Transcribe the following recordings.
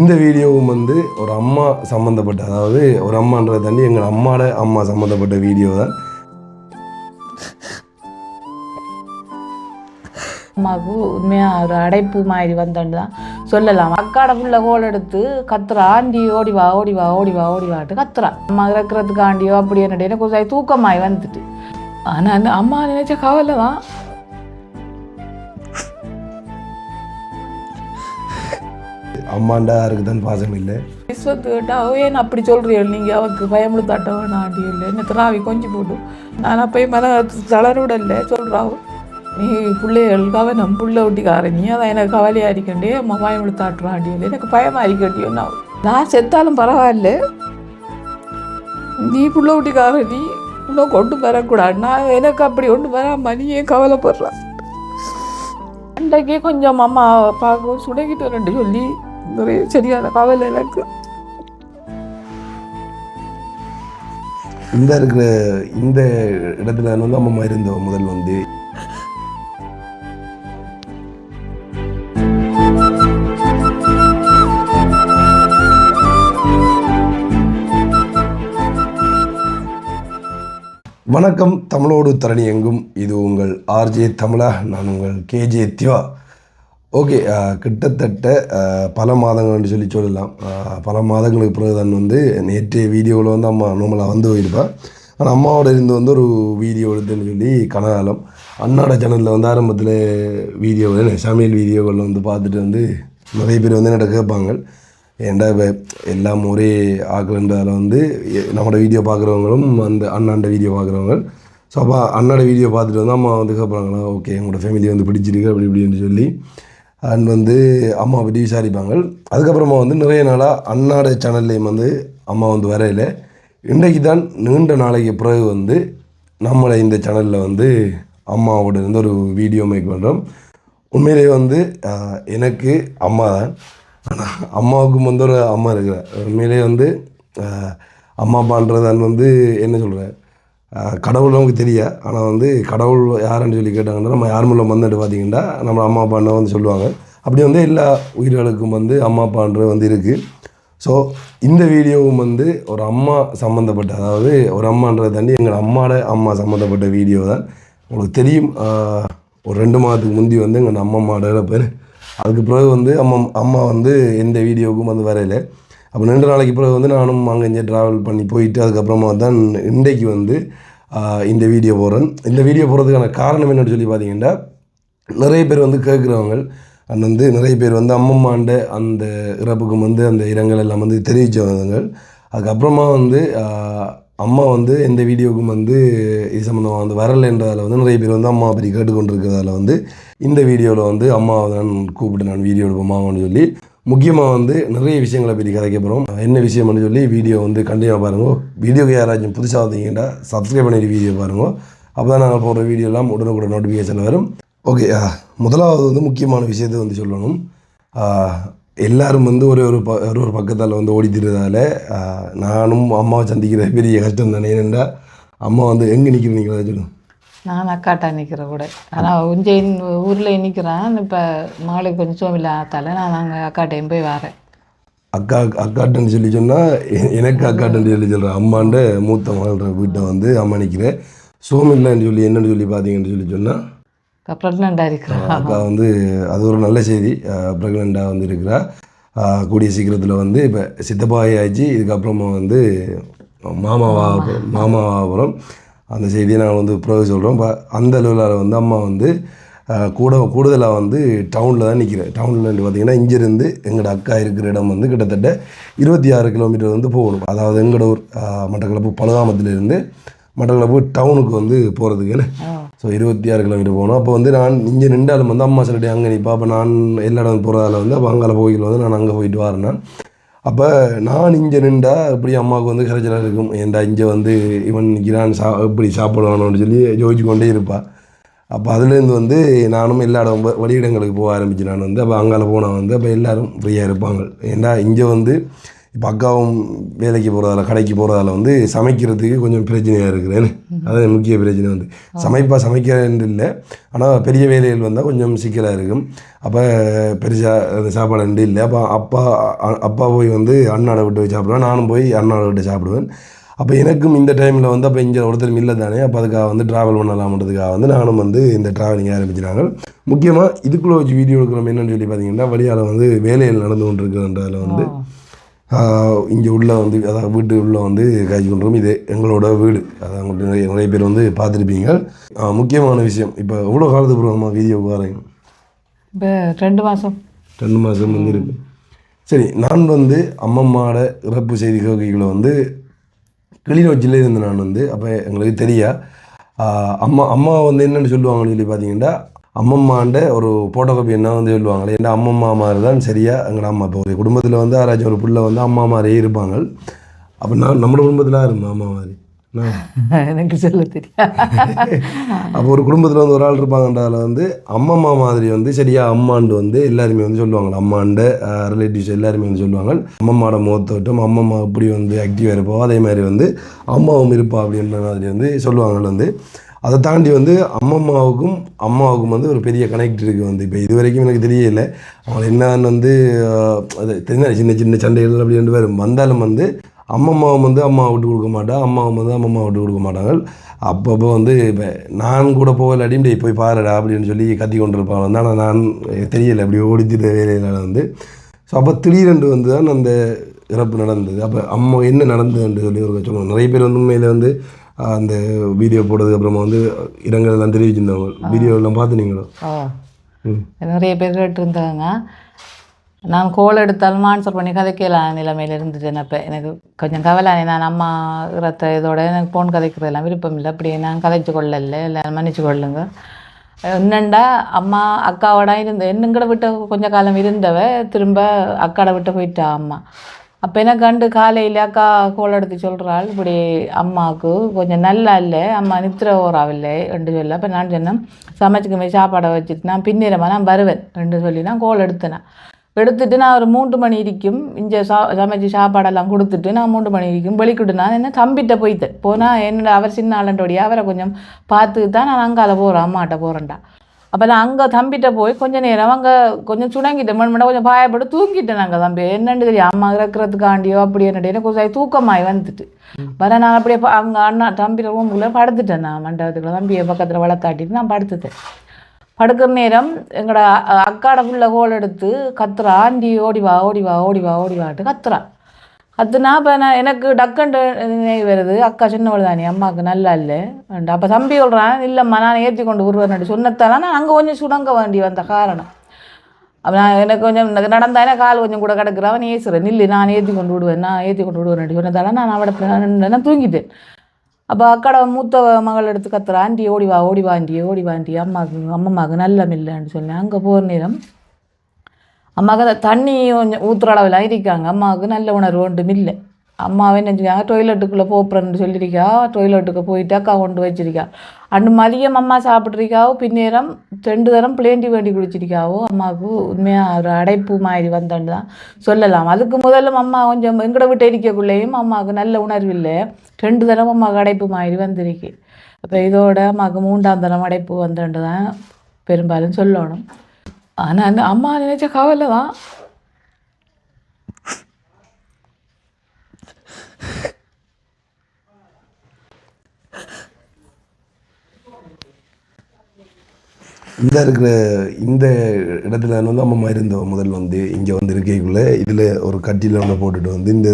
இந்த வீடியோவும் வந்து ஒரு அம்மா சம்மந்தப்பட்ட, அதாவது ஒரு அம்மான்றதை தாண்டி எங்கள் அம்மாவோட அம்மா சம்மந்தப்பட்ட வீடியோ தான். அம்மாவுக்கு உண்மையாக ஒரு அடைப்பு மாதிரி வந்தோன்னு தான் சொல்லலாம். அக்காட புள்ள கோல் எடுத்து கத்துறா, ஆண்டி ஓடிவா ஓடிவா ஓடிவா ஓடிவாட்டு கத்துறா. அம்மா இறக்குறதுக்கு ஆண்டியோ அப்படி என்னட்டு எனக்கு ஒரு தூக்கமாகி வந்துட்டு. ஆனால் அந்த அம்மா நினைச்ச கவலை தான். அம்மாண்டா யாருக்கு தான் பாசம் இல்லை. விஸ்வத்து கேட்டால் ஏன் அப்படி சொல்கிறீர்கள் நீங்கள், அவருக்கு பயமுழுத்தாட்ட வேணாம் ஆண்டி இல்லை என்ன திராவி கொஞ்சம் போட்டு. நான் அப்போ மன தளர்வுடல்ல சொல்கிறாவும் நீ பிள்ளைகள் கவனம் புள்ள ஒட்டிக்கார நீ அதான் எனக்கு கவலையாக இருக்கண்டே அம்மா பயமுழுத்தாட்டுறான் ஆண்டி இல்லை எனக்கு பயமாக இருக்கட்டியோ. நான் செத்தாலும் பரவாயில்ல, நீ புள்ள ஒட்டிக்கார நீ இன்னும் கொண்டு வரக்கூடாது. நான் எனக்கு அப்படி கொண்டு வராமல் நீ ஏன் கவலைப்படுறான். அன்றைக்கே கொஞ்சம் அம்மா பார்க்க சுடங்கிட்டு வரேன் சொல்லி நிறைய சரியான கவலை எனக்கு. இந்த இருக்கிற இந்த இடத்துல வந்து அம்மா இருந்தோம் முதல் வந்து. வணக்கம், தமிழோடு தரணி எங்கும். இது உங்கள் ஆர்ஜே தமிழா, நான் உங்கள் கேஜே திவா. ஓகே, கிட்டத்தட்ட பல மாதங்கள்னு சொல்லலாம். பல மாதங்களுக்கு பிறகு தான் வந்து நேற்றைய வீடியோவில் வந்து அம்மா நம்மளை வந்து போயிருப்பா. ஆனால் அம்மாவோட இருந்து வந்து ஒரு வீடியோ எடுத்துன்னு சொல்லி கனகாலம் அண்ணாட சேனலில் வந்து ஆரம்பத்தில் வீடியோவில் சமையல் வீடியோவில் வந்து பார்த்துட்டு வந்து நிறைய பேர் வந்து என்னோட கேட்பாங்க, ஏன்டா இப்போ எல்லாம் ஒரே ஆக்கலன்றதால் வந்து நம்மளோட வீடியோ பார்க்குறவங்களும் அந்த அண்ணாண்ட வீடியோ பார்க்குறவங்க. ஸோ அப்போ அண்ணாட வீடியோ பார்த்துட்டு வந்து அம்மா வந்து கேட்பாங்களா, ஓகே எங்களோட ஃபேமிலி வந்து பிடிச்சிருக்கு அப்படி இப்படின்னு சொல்லி அண்ட் வந்து அம்மா பற்றி விசாரிப்பாங்க. அதுக்கப்புறமா வந்து நிறைய நாளாக அண்ணாட சேனல்லையும் வந்து அம்மா வந்து வரையில் இன்றைக்கு தான் நீண்ட நாளைக்கு பிறகு வந்து நம்மளை இந்த சேனலில் வந்து அம்மாவோட இருந்து ஒரு வீடியோ மேக் பண்ணுறோம். உண்மையிலே வந்து எனக்கு அம்மா தான், ஆனால் அம்மாவுக்கும் வந்து ஒரு அம்மா இருக்கிறேன். உண்மையிலே வந்து அம்மா அப்பான்றதான் வந்து என்ன சொல்கிறேன், கடவுள் நமக்கு தெரியா. ஆனால் வந்து கடவுள் யாருன்னு சொல்லி கேட்டாங்கன்னா நம்ம யார் மூலம் வந்துட்டு பார்த்தீங்கன்னா நம்ம அம்மா அப்பான்னு வந்து சொல்லுவாங்க. அப்படி வந்து எல்லா உயிர்களுக்கும் வந்து அம்மா அப்பான்றது வந்து இருக்குது. ஸோ இந்த வீடியோவும் வந்து ஒரு அம்மா சம்மந்தப்பட்ட, அதாவது ஒரு அம்மான்றதை தாண்டி எங்கள் அம்மாவோட அம்மா சம்மந்தப்பட்ட வீடியோ தான். உங்களுக்கு தெரியும், ஒரு 2 மாதத்துக்கு முந்தி வந்து எங்கள் அம்மாவோட பேர். அதுக்கு பிறகு வந்து அம்மா வந்து எந்த வீடியோவுக்கும் வந்து வரையில. அப்போ 2 நாளைக்கு பிறகு வந்து நானும் அங்கே இங்கே ட்ராவல் பண்ணி போயிட்டு அதுக்கப்புறமா தான் இன்றைக்கு வந்து இந்த வீடியோ போடுறேன். இந்த வீடியோ போடுறதுக்கான காரணம் என்னென்னு சொல்லி பார்த்தீங்கன்னா, நிறைய பேர் வந்து கேட்குறவங்க அண்ட் வந்து நிறைய பேர் வந்து அம்மம்மாண்ட அந்த இறப்புக்கும் வந்து அந்த இரங்கல் எல்லாம் வந்து தெரிவித்தவங்க. அதுக்கப்புறமா வந்து அம்மா வந்து எந்த வீடியோவுக்கும் வந்து இது சம்மந்தமாக வந்து வரலைன்றதால் வந்து நிறைய பேர் வந்து அம்மா பற்றி கேட்டுக்கொண்டிருக்கிறதால வந்து இந்த வீடியோவில் வந்து அம்மாவை தான் கூப்பிட்டு நான் வீடியோ எடுப்போமான்னு சொல்லி முக்கியமாக வந்து நிறைய விஷயங்களை பற்றி கதைக்க போகிறோம். என்ன விஷயம்னு சொல்லி வீடியோ வந்து கண்டிப்பாக பாருங்க. வீடியோக்கு யாராச்சும் புதுசாக வந்தீங்கன்னா சப்ஸ்கிரைப் பண்ணிட்டு வீடியோ பாருங்க. அப்போ தான் நாங்கள் போடுற வீடியோ எல்லாம் உடனுக்குடன் நோட்டிஃபிகேஷன் வரும். ஓகே, முதலாவது வந்து முக்கியமான விஷயத்தை வந்து சொல்லணும். எல்லோரும் வந்து ஒரு பக்கத்தால் வந்து ஓடித்திருந்தால நானும் அம்மாவை சந்திக்கிற பெரிய கஷ்டம் தானே. ஏனென்றா அம்மா வந்து எங்கே நிற்கிறீங்களா சொல்லணும். நான் அக்காட்டா நிற்கிறேன் கூட, ஆனால் கொஞ்சம் ஊரில் நிற்கிறேன். இப்போ மாலைக்கு கொஞ்சம் சோமில்லாதால நான் அங்கே அக்காட்டையும் போய் வரேன். அக்காட்டுன்னு சொல்லி சொன்னால் எனக்கு அக்காட்டுன்னு சொல்லி சொல்கிறேன். அம்மாண்ட மூத்த மகள்ற வீட்டை வந்து அம்மா நிற்கிறேன். சோமில்லான்னு சொல்லி என்னென்னு சொல்லி பார்த்தீங்கன்னு சொல்லி சொன்னால் ப்ரெக்னெண்ட்டாக இருக்கிறேன். அக்கா வந்து அது ஒரு நல்ல செய்தி, ப்ரெக்னெண்ட்டாக வந்து இருக்கிறா. கூடிய சீக்கிரத்தில் வந்து இப்போ சித்தப்பாய் ஆயிடுச்சு. இதுக்கப்புறமா வந்து மாமாவாபுரம் அந்த செய்தியை நாங்கள் வந்து பிறகு சொல்கிறோம். இப்போ அந்த அளவில் வந்து அம்மா வந்து கூடுதலாக வந்து டவுனில் தான் நிற்கிறேன். டவுனில் பார்த்திங்கன்னா இங்கேருந்து எங்களோட அக்கா இருக்கிற இடம் வந்து கிட்டத்தட்ட 26 கிலோமீட்டர் வந்து போகணும். அதாவது எங்களோட ஊர் மட்டக்களப்பு பலகாமத்திலேருந்து மட்டக்களப்பு டவுனுக்கு வந்து போகிறதுக்குன்னு. ஸோ 26 கிலோமீட்டர் போகணும். அப்போ வந்து நான் இங்கே நின்றாலும் வந்து அம்மா சொல்லிட்டு அங்கே நிற்பா. அப்போ நான் எல்லா இடம் போகிறதால வந்து அப்போ அங்கே போய்கள் வந்து நான் அங்கே போயிட்டு வரேன். அப்போ நான் இங்கே நின்றா இப்படி அம்மாவுக்கு வந்து கரைச்சலாக இருக்கும். ஏன்டா இங்கே வந்து இவன் நிற்கிறான் எப்படி சாப்பிடுவானோன்னு சொல்லி யோசிச்சு கொண்டே இருப்பாள். அப்போ அதுலேருந்து வந்து நானும் எல்லா இடம் வெளியிடங்களுக்கு போக ஆரம்பிச்சு. நான் வந்து அப்போ அங்கே போனால் வந்து அப்போ எல்லோரும் ஃப்ரீயாக இருப்பாங்க. ஏன்டா இங்கே வந்து இப்போ அக்காவும் வேலைக்கு போகிறதால கடைக்கு போகிறதால வந்து சமைக்கிறதுக்கு கொஞ்சம் பிரச்சனையாக இருக்குதுன்னு. அது முக்கிய பிரச்சனை வந்து சமைக்கிறேன் இல்லை, ஆனால் பெரிய வேலைகள் வந்தால் கொஞ்சம் சிக்கலாக இருக்கும். அப்போ பெருசாக அந்த சாப்பாடு இல்லை. அப்போ அப்பா போய் வந்து அண்ணாடை விட்டு போய் சாப்பிடுவேன், நானும் போய் அண்ணாடை விட்டு சாப்பிடுவேன். அப்போ எனக்கும் இந்த டைமில் வந்து அப்போ இங்கே ஒருத்தர் இல்லை தானே, அப்போ அதுக்காக வந்து ட்ராவல் பண்ணலாம்ன்றதுக்காக வந்து நானும் வந்து இந்த ட்ராவலிங் ஆரம்பிச்சினாங்க. முக்கியமாக இதுக்குள்ளே வச்சு வீடியோ எடுக்கிறோம் என்னென்னு சொல்லி பார்த்தீங்கன்னா, வழியால் வந்து வேலைகள் நடந்து கொண்டு இருக்கிறதால வந்து இங்கே உள்ளே வந்து அதாவது வீட்டு உள்ளே வந்து காய்ச்சி கொண்டுரும். இது எங்களோட வீடு, அதான் நிறைய பேர் வந்து பார்த்துருப்பீங்க. முக்கியமான விஷயம், இப்போ எவ்வளோ காலத்துக்கு அப்புறமா வீடியோவுக்கு வரேங்க? இப்போ 2 மாதம் வந்து இருக்குது. சரி, நான் வந்து அம்மம்மாவோட இறப்பு செய்தி கேட்கல வந்து கிளிநொச்சியில் இருந்து நான் வந்து அப்போ எங்களுக்கு தெரியா அம்மா வந்து என்னென்னு சொல்லுவாங்கன்னு சொல்லி பார்த்தீங்கன்னா, அம்மம்மாண்ட ஒரு ஃபோட்டோகாப்பி என்ன வந்து சொல்லுவாங்களே, ஏன்னா அம்மம்மா மாதிரி தான் சரியாக எங்கள் அம்மா. இப்போ ஒரு குடும்பத்தில் வந்து யாராச்சும் ஒரு பிள்ளை வந்து அம்மா மாதிரியே இருப்பாங்க. அப்போ நம்மளோட குடும்பத்தில் இருப்பேன் அம்மா மாதிரி எனக்கு சொல்ல தெரியும். அப்போ ஒரு குடும்பத்தில் வந்து ஒரு ஆள் இருப்பாங்கன்றதால வந்து அம்மம்மா மாதிரி வந்து சரியாக அம்மாண்டு வந்து எல்லாருமே வந்து சொல்லுவாங்க. அம்மாண்ட ரிலேட்டிவ்ஸ் எல்லாருமே வந்து சொல்லுவாங்க, அம்மம்மாவோட முகத்தோட்டம் அம்மம்மா எப்படி வந்து ஆக்டிவாக இருப்போம் அதே மாதிரி வந்து அம்மாவும் இருப்பா அப்படின்ற மாதிரி வந்து சொல்லுவாங்க. வந்து அதை தாண்டி வந்து அம்மாவுக்கும் வந்து ஒரு பெரிய கனெக்ட் இருக்குது. வந்து இப்போ இது வரைக்கும் எனக்கு தெரியலை அவங்க என்னன்னு வந்து அது தெரிஞ்ச சின்ன சின்ன சண்டைகள் அப்படி ரெண்டு பேரும் வந்தாலும் வந்து அம்மாவும் வந்து அம்மா விட்டு கொடுக்க மாட்டேன், அம்மாவும் வந்து அம்மம்மா விட்டு கொடுக்க மாட்டாங்க. அப்பப்போ வந்து இப்போ நான் கூட போகலாட்டியும் டே போய் பாருடா அப்படின்னு சொல்லி கத்தி கொண்டு இருப்பாங்க. வந்து ஆனால் நான் தெரியலை அப்படி ஓடிச்சுட்டு வேலையினால வந்து. ஸோ அப்போ திடீரென்று வந்து தான் அந்த இறப்பு நடந்தது. அப்போ அம்மா என்ன நடந்ததுன்னு சொல்லி ஒரு சொல்லுவாங்க. நிறைய பேர் வந்து உண்மையில் வந்து அந்த வீடியோ போட்டதுக்கு அப்புறமா வந்து இடங்கள் எல்லாம் தெரிவிச்சிருந்தவங்க வீடியோ எல்லாம் பார்த்துனீங்களோ? நிறைய பேர் கேட்டுருந்தாங்க. நான் கோல் எடுத்தாலும் ஆன்சர் பண்ணி கதைக்கலாம் நிலைமையில் இருந்துட்டேன். அப்போ எனக்கு கொஞ்சம் கவலை. நான் அம்மா இறத்த இதோட எனக்கு ஃபோன் கதைக்கிறதெல்லாம் விருப்பம் இல்லை. அப்படியே நான் கதைச்சு கொள்ளலை, இல்லை மன்னிச்சு கொள்ளுங்க. என்னண்டா அம்மா அக்காவோட என்னங்கட விட்டு கொஞ்சம் காலம் இருந்தவ திரும்ப அக்காட விட்டு போயிட்டா அம்மா. அப்போ எனக்கு கண்டு காலையில் அக்கா கோல் எடுத்து சொல்கிறாள், இப்படி அம்மாவுக்கு கொஞ்சம் நல்லா இல்லை, அம்மா நித்திர ஓராவில்லை என்று சொல்ல. அப்போ நான் சொன்னேன், சமைச்சுக்குமே சாப்பாடை வச்சுட்டு நான் பின்னிரமாக நான் வருவேன் என்று சொல்லி நான் கோல் எடுத்துட்டு நான் ஒரு 3 மணி இருக்கும் இங்கே சமைச்சு சாப்பாடெல்லாம் கொடுத்துட்டு நான் 3 மணி இருக்கும் வெளிக்கிட்டு நான் என்ன தம்பிட்ட போய்த்தேன். போனால் என்னோட அவர் சின்ன ஆளுன்றோடைய அவரை கொஞ்சம் பார்த்து தான் நான் அங்கால போகிறேன், அம்மாட்ட போகிறேன்டா. அப்போ நான் அங்கே தம்பிட்ட போய் கொஞ்சம் நேரம் அங்கே கொஞ்சம் சுணங்கிட்டேன், மண்மண்டை கொஞ்சம் பாயப்பட்டு தூங்கிட்டேன். நாங்கள் தம்பி என்னென்னு தெரியும் அம்மா இறக்குறதுக்காண்டியோ அப்படி என்னட்டு கொஞ்சம் தூக்கமாகி வந்துட்டு வர நான் அப்படியே அங்கே அண்ணா தம்பி ரூமுக்குள்ளே படுத்துட்டேன். நான் மண்டபத்துக்குள்ள தம்பியை பக்கத்தில் வளர்த்தாட்டிட்டு நான் படுத்துட்டேன். படுக்கிற நேரம் எங்களோட அக்காட புள்ள கோல் எடுத்து கத்துறா, ஆண்டி ஓடிவா ஓடிவா ஓடிவா ஓடிவாட்டு கத்துறா. கத்துனா இப்போ நான் எனக்கு டக்குண்டு நினைவு வருது, அக்கா சின்னவள் தானே அம்மாவுக்கு நல்லா இல்லை. அப்போ தம்பி சொல்கிறான், இல்லைம்மா நான் ஏற்றி கொண்டு விடுவேன் சொன்னதால நான் அங்கே கொஞ்சம் சுடங்க வேண்டி வந்த காரணம். அப்போ நான் எனக்கு கொஞ்சம் நடந்தானே கால் கொஞ்சம் கூட கிடக்குறான் ஏசுறேன், இல்லை நான் ஏற்றி கொண்டு விடுவேன் சொன்னதால நான் அவட தூங்கிட்டேன். அப்போ அக்காட மூத்த மகள் எடுத்து கத்துறா, ஆண்டி ஓடிவா ஆண்டி அம்மாவுக்கு நல்லம் இல்லைன்னு சொன்னேன். அங்கே போகிற நேரம் அம்மாவுக்கு தண்ணி கொஞ்சம் ஊற்றுற அளவில் இருக்காங்க, அம்மாவுக்கு நல்ல உணர்வு ஒன்றும் இல்லை. அம்மாவே நினச்சிக்காங்க டொய்லெட்டுக்குள்ளே போப்புறேன்னு சொல்லியிருக்கா, டொய்லெட்டுக்கு போயிட்டு அக்கா கொண்டு வச்சிருக்கா. அண்டு மதியம் அம்மா சாப்பிட்ருக்காவோ, பின்னேரம் 2 தரம் பிளேண்டி வேண்டி குடிச்சிருக்காவோ. அம்மாவுக்கு உண்மையாக ஒரு அடைப்பு மாதிரி வந்தேன்னு தான் சொல்லலாம். அதுக்கு முதல்ல அம்மா கொஞ்சம் எங்கட விட்டு இருக்கக்குள்ளேயும் அம்மாவுக்கு நல்ல உணர்வு இல்லை, 2 தரம் அம்மாவுக்கு அடைப்பு மாதிரி வந்திருக்கு. அப்போ இதோட அம்மாவுக்கு 3ஆம் தரம் அடைப்பு வந்தேன்னு தான் பெரும்பாலும் சொல்லணும். ஆனால் அந்த அம்மா நினைச்ச கவலை தான். இந்த இடத்துல வந்து அம்மா இருந்தோம் முதல் வந்து இங்கே வந்து இருக்கைக்குள்ள இதில் ஒரு கட்டியில் ஒன்று போட்டுட்டு வந்து இந்த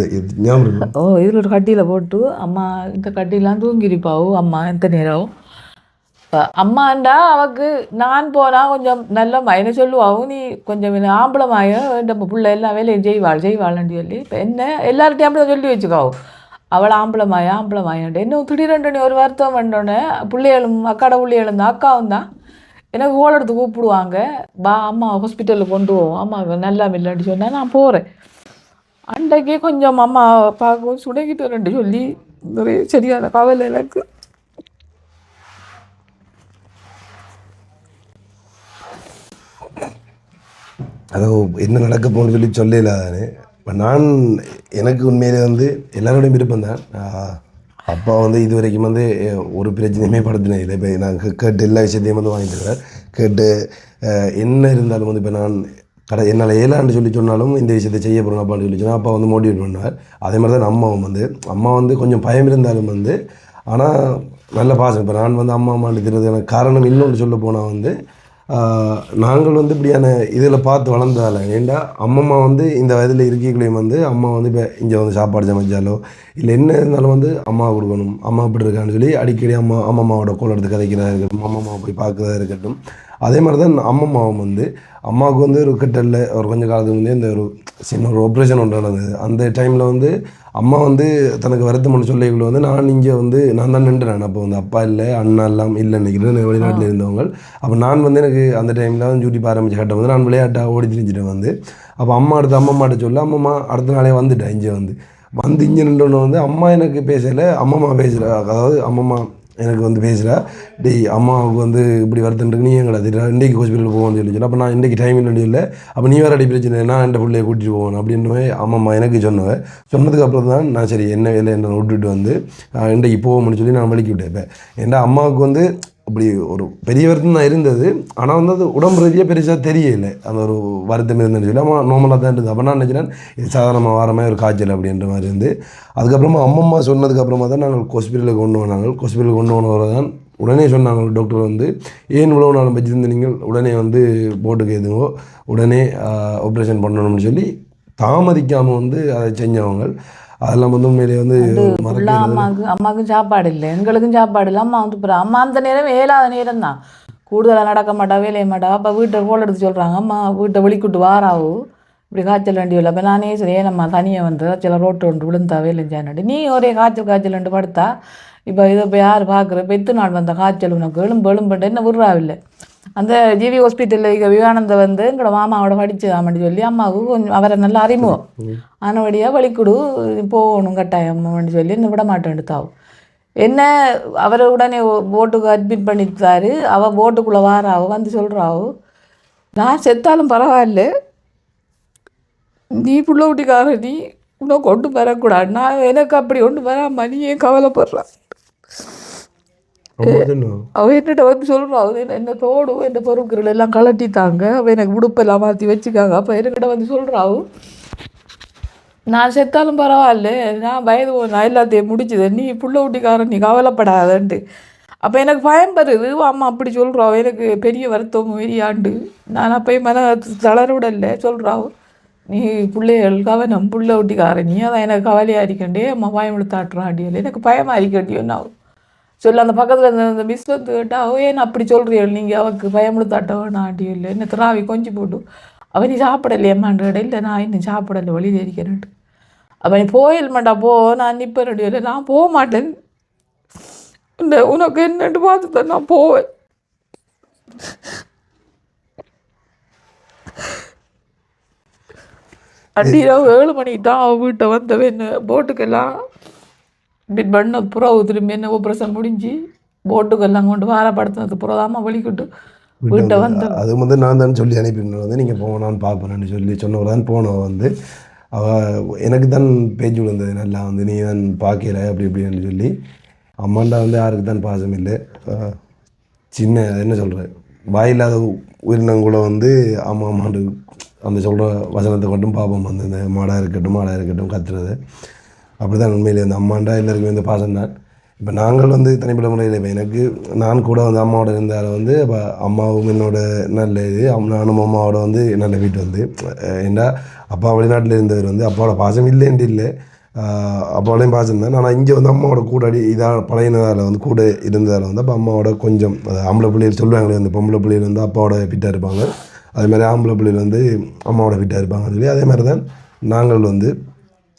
ஞாபகம் இதில் ஒரு கட்டியில் போட்டு அம்மா இந்த கட்டிலாம் தூங்கிருப்பாவோ அம்மா எந்த நேரம். இப்போ அம்மாண்டா அவக்கு நான் போனால் கொஞ்சம் நல்ல என்ன சொல்லுவாவும், நீ கொஞ்சம் ஆம்பளமாய நம்ம பிள்ளை எல்லாம் வேலையும் செய்வாள்னு சொல்லி இப்போ என்ன எல்லார்ட்டையும் அப்படி சொல்லி வச்சுக்காவும். அவள் ஆம்பளமாயன்ட்டு இன்னும் திடீரெண்டு நீ ஒரு வருத்தம் பண்ணோன்னே பிள்ளைகளும் அக்காட பிள்ளைகளும் தான் அக்காவும் தான் எனக்கு ஹோல் எடுத்து கூப்பிடுவாங்க, பா அம்மா ஹாஸ்பிட்டலில் கொண்டு போவோம், அம்மா நல்லா இல்லைன்னு சொன்னால் நான் போகிறேன். அன்றைக்கே கொஞ்சம் அம்மா பார்க்கவும் சுடங்கிட்டு வரேன்ட்டு சொல்லி நிறைய சரியான கவலை எனக்கு. அதோ என்ன நடக்க போகணுன்னு சொல்லி சொல்லலாதானே, இப்போ நான் எனக்கு உண்மையிலே வந்து எல்லாரோடையும் விருப்பம் தான். அப்பா வந்து இது வரைக்கும் வந்து ஒரு பிரச்சனையுமே படுத்தினது இல்லை. இப்போ நான் கேட்டு எல்லா விஷயத்தையும் வந்து வாங்கிட்டு இருக்கிறேன். கேட்டு என்ன இருந்தாலும் வந்து இப்போ நான் என்னால் ஏலான்னு சொல்லி சொன்னாலும் இந்த விஷயத்தை செய்ய போகிறோம் அப்பான்னு சொல்லி சொன்னால் அப்பா வந்து மோட்டிவேட் பண்ணுவார். அதே மாதிரி தான் அம்மா வந்து கொஞ்சம் பயம் இருந்தாலும் வந்து ஆனால் நல்ல பாசம். இப்போ நான் வந்து அம்மாண்டு திறது எனக்கு காரணம் இன்னொன்று சொல்ல போனால் வந்து நாங்கள் வந்து இப்படியான இதில் பார்த்து வளர்ந்ததால். ஏன்டா அம்மம்மா வந்து இந்த வயதில் இருக்கீங்களையும் வந்து அம்மா வந்து இப்போ இங்கே வந்து சாப்பாடு சமைச்சாலோ இல்லை என்ன இருந்தாலும் வந்து அம்மா கொடுக்கணும், அம்மா இப்படி இருக்கான்னு சொல்லி அடிக்கடி அம்மம்மாவோட கோல் எடுத்து கதைக்கிறதா இருக்கட்டும், அம்மம்மாவை போய் பார்க்குறதா இருக்கட்டும். அதே மாதிரி தான் அம்மம்மாவும் வந்து அம்மாவுக்கு வந்து ஒரு கிட்டல ஒரு கொஞ்சம் காலத்துக்கு வந்து இந்த ஒரு சின்ன ஒரு ஆப்ரேஷன் ஒன்று நடந்தது. அந்த டைமில் வந்து அம்மா வந்து தனக்கு வருத்தமான சொல்லிகளை வந்து நான் இங்கே வந்து நான் தான் நின்றுறேன். அப்போ வந்து அப்பா இல்லை, அண்ணா எல்லாம் இல்லை, நினைக்கிறேன் வெளிநாட்டில் இருந்தவங்க. அப்போ நான் வந்து எனக்கு அந்த டைமில் வந்து யூடியூப் ஆரம்பித்த கட்டம் வந்து நான் விளையாட்டாக ஓடி திரிஞ்சிட்டேன் வந்து. அப்போ அம்மாட்ட சொல்ல அம்மம்மா அடுத்த நாளே வந்துட்டேன். இங்கே நின்றோன்னு வந்து அம்மா எனக்கு பேசலை, அம்மம்மா பேசுகிறா. அதாவது அம்மம்மா எனக்கு வந்து பேசுகிறா, டேய் அம்மாவுக்கு வந்து இப்படி வருத்தன்ட்டு நீ எங்கடா தெரியும் இன்றைக்கி ஹாஸ்பிட்டலுக்கு போவோம்னு சொல்லி. அப்போ நான் இன்றைக்கி டைம் இல்லை, அப்போ நீ வேறு அடி பிரச்சனை நான் என் பிள்ளையை கூட்டிகிட்டு போவேன் அப்படின்ற மாதிரி அம்மா எனக்கு சொன்னதுக்கு அப்புறம் தான் நான் சரி என்ன வேலை என்ன விட்டுட்டு வந்து இன்றைக்கி போவோம்னு சொல்லி நான் வலிக்கி விட்டேன். இப்போ ஏன்னா அம்மாவுக்கு வந்து அப்படி ஒரு பெரிய வருத்தம் தான் இருந்தது. ஆனால் வந்து அது உடம்பு ரீதியாக பெருசாக தெரியல, அந்த ஒரு வருத்தம் இருந்ததுன்னு சொல்லி அம்மா நார்மலாக தான் இருந்தது. அப்போ நான் நினச்சினேன் இது சாதாரணமாக வார மாதிரி ஒரு காய்ச்சல் அப்படின்ற மாதிரி இருந்து. அதுக்கப்புறமா அம்மம்மா சொன்னதுக்கப்புறமா தான் நாங்கள் ஹாஸ்பிட்டலுக்கு கொண்டு வந்தாங்க. ஹாஸ்பிட்டலுக்கு கொண்டு போனவரை தான் உடனே சொன்னாங்க டாக்டர் வந்து, ஏன் இவ்வளோ நாள் வச்சுருந்து நீங்கள் உடனே வந்து போட்டுக்கு எதுவோ உடனே ஆப்ரேஷன் பண்ணணும்னு சொல்லி தாமதிக்காமல் வந்து அதை செஞ்சவங்க. அதெல்லாம் வந்து உண்மையிலேயே வந்து அம்மாவுக்கும் சாப்பாடு இல்லை, எங்களுக்கும் சாப்பாடு இல்லை. அம்மா வந்து அம்மா அந்த நேரம் ஏழாத நேரம் தான், கூடுதலாக நடக்க மாட்டா, வேலைய மாட்டா. அப்போ வீட்டை கோல் எடுத்து சொல்கிறாங்க, அம்மா வீட்டை வெளிக்கூட்டு வாராவோ இப்படி காய்ச்சல் வேண்டியதில்லை. அப்போ நானே சரி ஏனம்மா தனியாக வந்து சில ரோட்டு ஒன்று விழுந்தாவே இல்லைஞ்சானு நீ ஒரே காய்ச்சல் படுத்தா இப்போ இதை இப்போ யார் பார்க்குற இப்போ எத்தனை நாள் வந்த காய்ச்சல் உனக்கு எலும்புட்டு என்ன விடுறாவில்லை. அந்த ஜிவி ஹாஸ்பிட்டலில் இங்கே விவேகானந்த வந்து எங்களோட மாமாவோட படிச்சுதாமன்னு சொல்லி அம்மாவுக்கு கொஞ்சம் அவரை நல்லா அறிமுகம் ஆனபடியாக வலிக்குடு போகணும் கட்டாயம்னு சொல்லி என்ன விட மாட்டேன் தாவும் என்ன அவரை உடனே போட்டுக்கு அட்மிட் பண்ணிட்டாரு. அவள் போட்டுக்குள்ளே வாராவோ வந்து சொல்கிறாவோ, நான் செத்தாலும் பரவாயில்ல, நீ புள்ள ஊட்டிக்கார, நீ இன்னும் கொண்டு வரக்கூடாது, நான் எனக்கு அப்படி ஒன்று வராம நீ ஏன் கவலைப்படுறான். அவள் என்னட்ட வந்து சொல்கிறான், என்ன தோடும் என்ன பொறுப்புகள் எல்லாம் கலட்டித்தாங்க, அவள் எனக்கு விடுப்பெல்லாம் மாற்றி வச்சுக்காங்க. அப்போ என்கிட்ட வந்து சொல்கிறாவும், நான் செத்தாலும் பரவாயில்ல, நான் வயது நான் எல்லாத்தையும் முடிச்சுது, நீ புள்ள ஊட்டிக்காரன், நீ கவலைப்படாதன்ட்டு. அப்போ எனக்கு பயம் வருது. அம்மா அப்படி சொல்கிறாவோ, எனக்கு பெரிய வருத்தம் வெறியாண்டு. நான் அப்போயும் தளர்வுடல்ல சொல்கிறாவோ, நீ பிள்ளைகள் கவனம் புள்ள ஊட்டிக்காரன், நீ அதான் எனக்கு கவலையாக இருக்கண்டே, அம்மா பயம் எடுத்தாட்டுறான் அடியில், எனக்கு பயமாக இருக்கண்டியோன்னு ஆகும் சொல்ல. அந்த பக்கத்தில் இருந்த அந்த மிஸ் வந்து கேட்டால், ஏன் அப்படி சொல்கிறீள் நீங்கள், அவருக்கு பயமுடுத்தாட்ட வேணாம் அடியும் இல்லை, என்ன திராவி கொஞ்சம் போட்டு அவன் நீ சாப்பிடலையம்மான்ற இல்லை, நான் இன்னும் சாப்பிடலை வழியில் இருக்கிறேன்ட்டு. அப்போ நீ போயில் மாட்டா போ, நான் நிற்பேன் இல்லை, நான் போக மாட்டேன், இந்த உனக்கு என்னட்டு பார்த்து தான் நான் போவேன். அடியில் 7 மணிக்கு தான் அவள் வீட்டை வந்தவன் என்ன போட்டுக்கெல்லாம் பிட் பண்ண புறவு திரும்பி என்ன ஆப்ரேஷன் முடிஞ்சு போட்டுக்கெல்லாம் கொண்டு வாரப்படுத்தினது புறதாமல் வலிக்கிட்டு வீட்டை வந்து அது வந்து நான் தான் சொல்லி அனுப்பினேன் வந்து நீங்கள் போங்க நான் பார்ப்பேன்னு சொன்னவர் தான் போனவன் வந்து அவள் எனக்கு தான் பேச்சு விழுந்தது நல்லா வந்து நீ தான் பார்க்கல அப்படி இப்படின்னு சொல்லி. அம்மாண்டா வந்து யாருக்கு தான் பாசம் இல்லை, சின்ன என்ன சொல்கிறேன் வாயில்லாத உயிரினங்கூட வந்து அம்மாண்டு அந்த சொல்கிற வசனத்தை மட்டும் பார்ப்போம் வந்து இந்த மாடாக இருக்கட்டும் கத்துறது. அப்படி தான் உண்மையிலே அந்த அம்மாண்டா எல்லாருக்குமே இந்த பாசம் தான். இப்போ நாங்கள் வந்து தனிப்பட்ட முறையில் இப்போ எனக்கு நான் கூட வந்து அம்மாவோட இருந்தால் வந்து இப்போ அம்மாவும் என்னோட நல்ல இது நானும் அம்மாவோட வந்து நல்ல வீட்டு வந்து ஏன்னா அப்பா வெளிநாட்டில் இருந்தவர் வந்து அப்பாவோட பாசம் இல்லைன்ட்டு இல்லை, அப்பாவோடையும் பாசம் தான். ஆனால் இங்கே வந்து அம்மாவோட கூட இதாக பழையினதால் வந்து கூட இருந்ததால் வந்து அப்போ அம்மாவோட கொஞ்சம் ஆம்பளை பிள்ளைகள் சொல்லுவாங்களே வந்து பொம்பளை பிள்ளைகள் வந்து அப்பாவோட ஃபிட்டாக இருப்பாங்க, அதேமாதிரி ஆம்பளை பிள்ளைகள் வந்து அம்மாவோட ஃபிட்டாக இருப்பாங்கன்னு சொல்லி அதே மாதிரி தான் நாங்கள் வந்து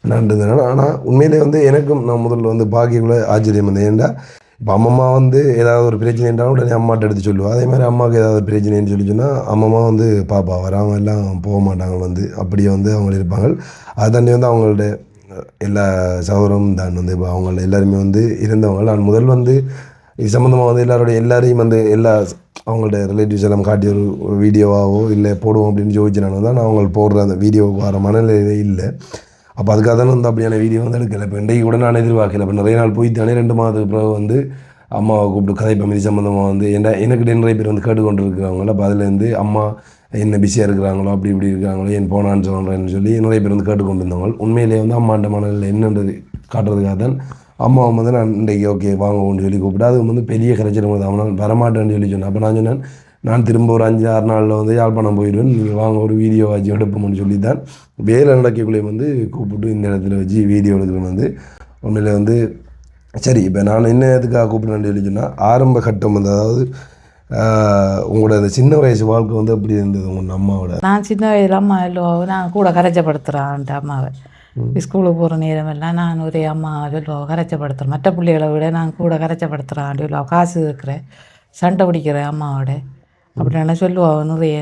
நான் இருந்தேன். ஆனால் உண்மையிலே வந்து எனக்கும் நான் முதல்ல வந்து பாக்கியக்குள்ள ஆச்சரியம் வந்தேன். ஏன்டா இப்போ அம்மம்மா வந்து ஏதாவது ஒரு பிரச்சனை என்றாலும் உடனே அம்மாட்ட எடுத்து சொல்லுவாள். அதே மாதிரி அம்மாவுக்கு ஏதாவது பிரச்சனைன்னு சொல்லி சொன்னால் அம்மம்மா வந்து பாப்பா வராமல் எல்லாம் போக மாட்டாங்க வந்து அப்படியே வந்து அவங்க இருப்பாங்க. அது தாண்டி வந்து அவங்கள்ட்ட எல்லா சௌகரம் தான் வந்து இப்போ அவங்கள எல்லாருமே வந்து இருந்தவங்க. நான் முதல் வந்து இது சம்மந்தமாக வந்து எல்லாரையும் வந்து எல்லா அவங்கள்ட்ட ரிலேட்டிவ்ஸ் எல்லாம் காட்டி ஒரு வீடியோவாகவோ இல்லை போடுவோம் அப்படின்னு யோசிச்சுனாலும் தான் நான் அவங்க போடுற அந்த வீடியோவுக்கு வர மனநிலையிலே இல்லை. அப்போ அதுக்காக தானே வந்து அப்படியான வீடியோ வந்து எடுக்கலை. இப்போ இன்றைக்கு கூட நான் எதிர்பார்க்கல. இப்போ நிறைய நாள் போய்த்தானே 2 மாதத்துக்கு பிறகு வந்து அம்மாவை கூப்பிட்டு கதை பமிதி சம்மந்தமாக வந்து எனக்கு நிறைய பேர் வந்து கேட்டுக்கொண்டு இருக்கிறாங்களோ. அப்போ அதுலேருந்து அம்மா என்ன பிஸியாக இருக்கிறாங்களோ அப்படி இப்படி இருக்கிறாங்களோ என் போனான்னு சொல்கிறேன்னு சொல்லி நிறைய பேர் வந்து கேட்டுக்கொண்டு இருந்தவங்க. உண்மையிலேயே வந்து அம்மாண்ட மனநிலை என்னன்றது காட்டுறதுக்காக தான் அம்மாவை வந்து நான் இன்றைக்கு ஓகே வாங்குவோம்னு சொல்லி கூப்பிட்டு அது வந்து பெரிய கரைச்சல் போது அவனால் வரமாட்டேன்னு சொல்லி சொன்னேன். அப்போ நான் சொன்னேன் நான் திரும்ப ஒரு 5-6 நாளில் வந்து யாழ்ப்பாணம் போயிடுவேன், நீங்கள் வாங்க ஒரு வீடியோ வச்சு எடுப்போம்னு சொல்லி தான் வேலை நடக்கக்குள்ளே வந்து கூப்பிட்டு இந்த இடத்துல வச்சு வீடியோ எடுக்கிறேன். வந்து உண்மையில் வந்து சரி இப்போ நான் என்ன எதுக்காக கூப்பிடுறேன்னு சொல்லி சொன்னால் ஆரம்ப கட்டம் வந்து அதாவது உங்களோட அந்த சின்ன வயசு வாழ்க்கை வந்து எப்படி இருந்தது உங்கள் அம்மாவோட? நான் சின்ன வயதில் அம்மா எல்லோவும் நான் கூட கரைச்சப்படுத்துகிறான்ட்டு அம்மாவை ஸ்கூலுக்கு போகிற நேரமெல்லாம் நான் ஒரே அம்மா சொல்லுவோம் கரைச்சப்படுத்துகிறேன், மற்ற பிள்ளைகளை விட நான் கூட கரைச்சப்படுத்துகிறான் சொல்லுவோம், காசு இருக்கிறேன், சண்டை பிடிக்கிறேன் அம்மாவோட அப்படின்னு சொல்லுவாள் நிறைய.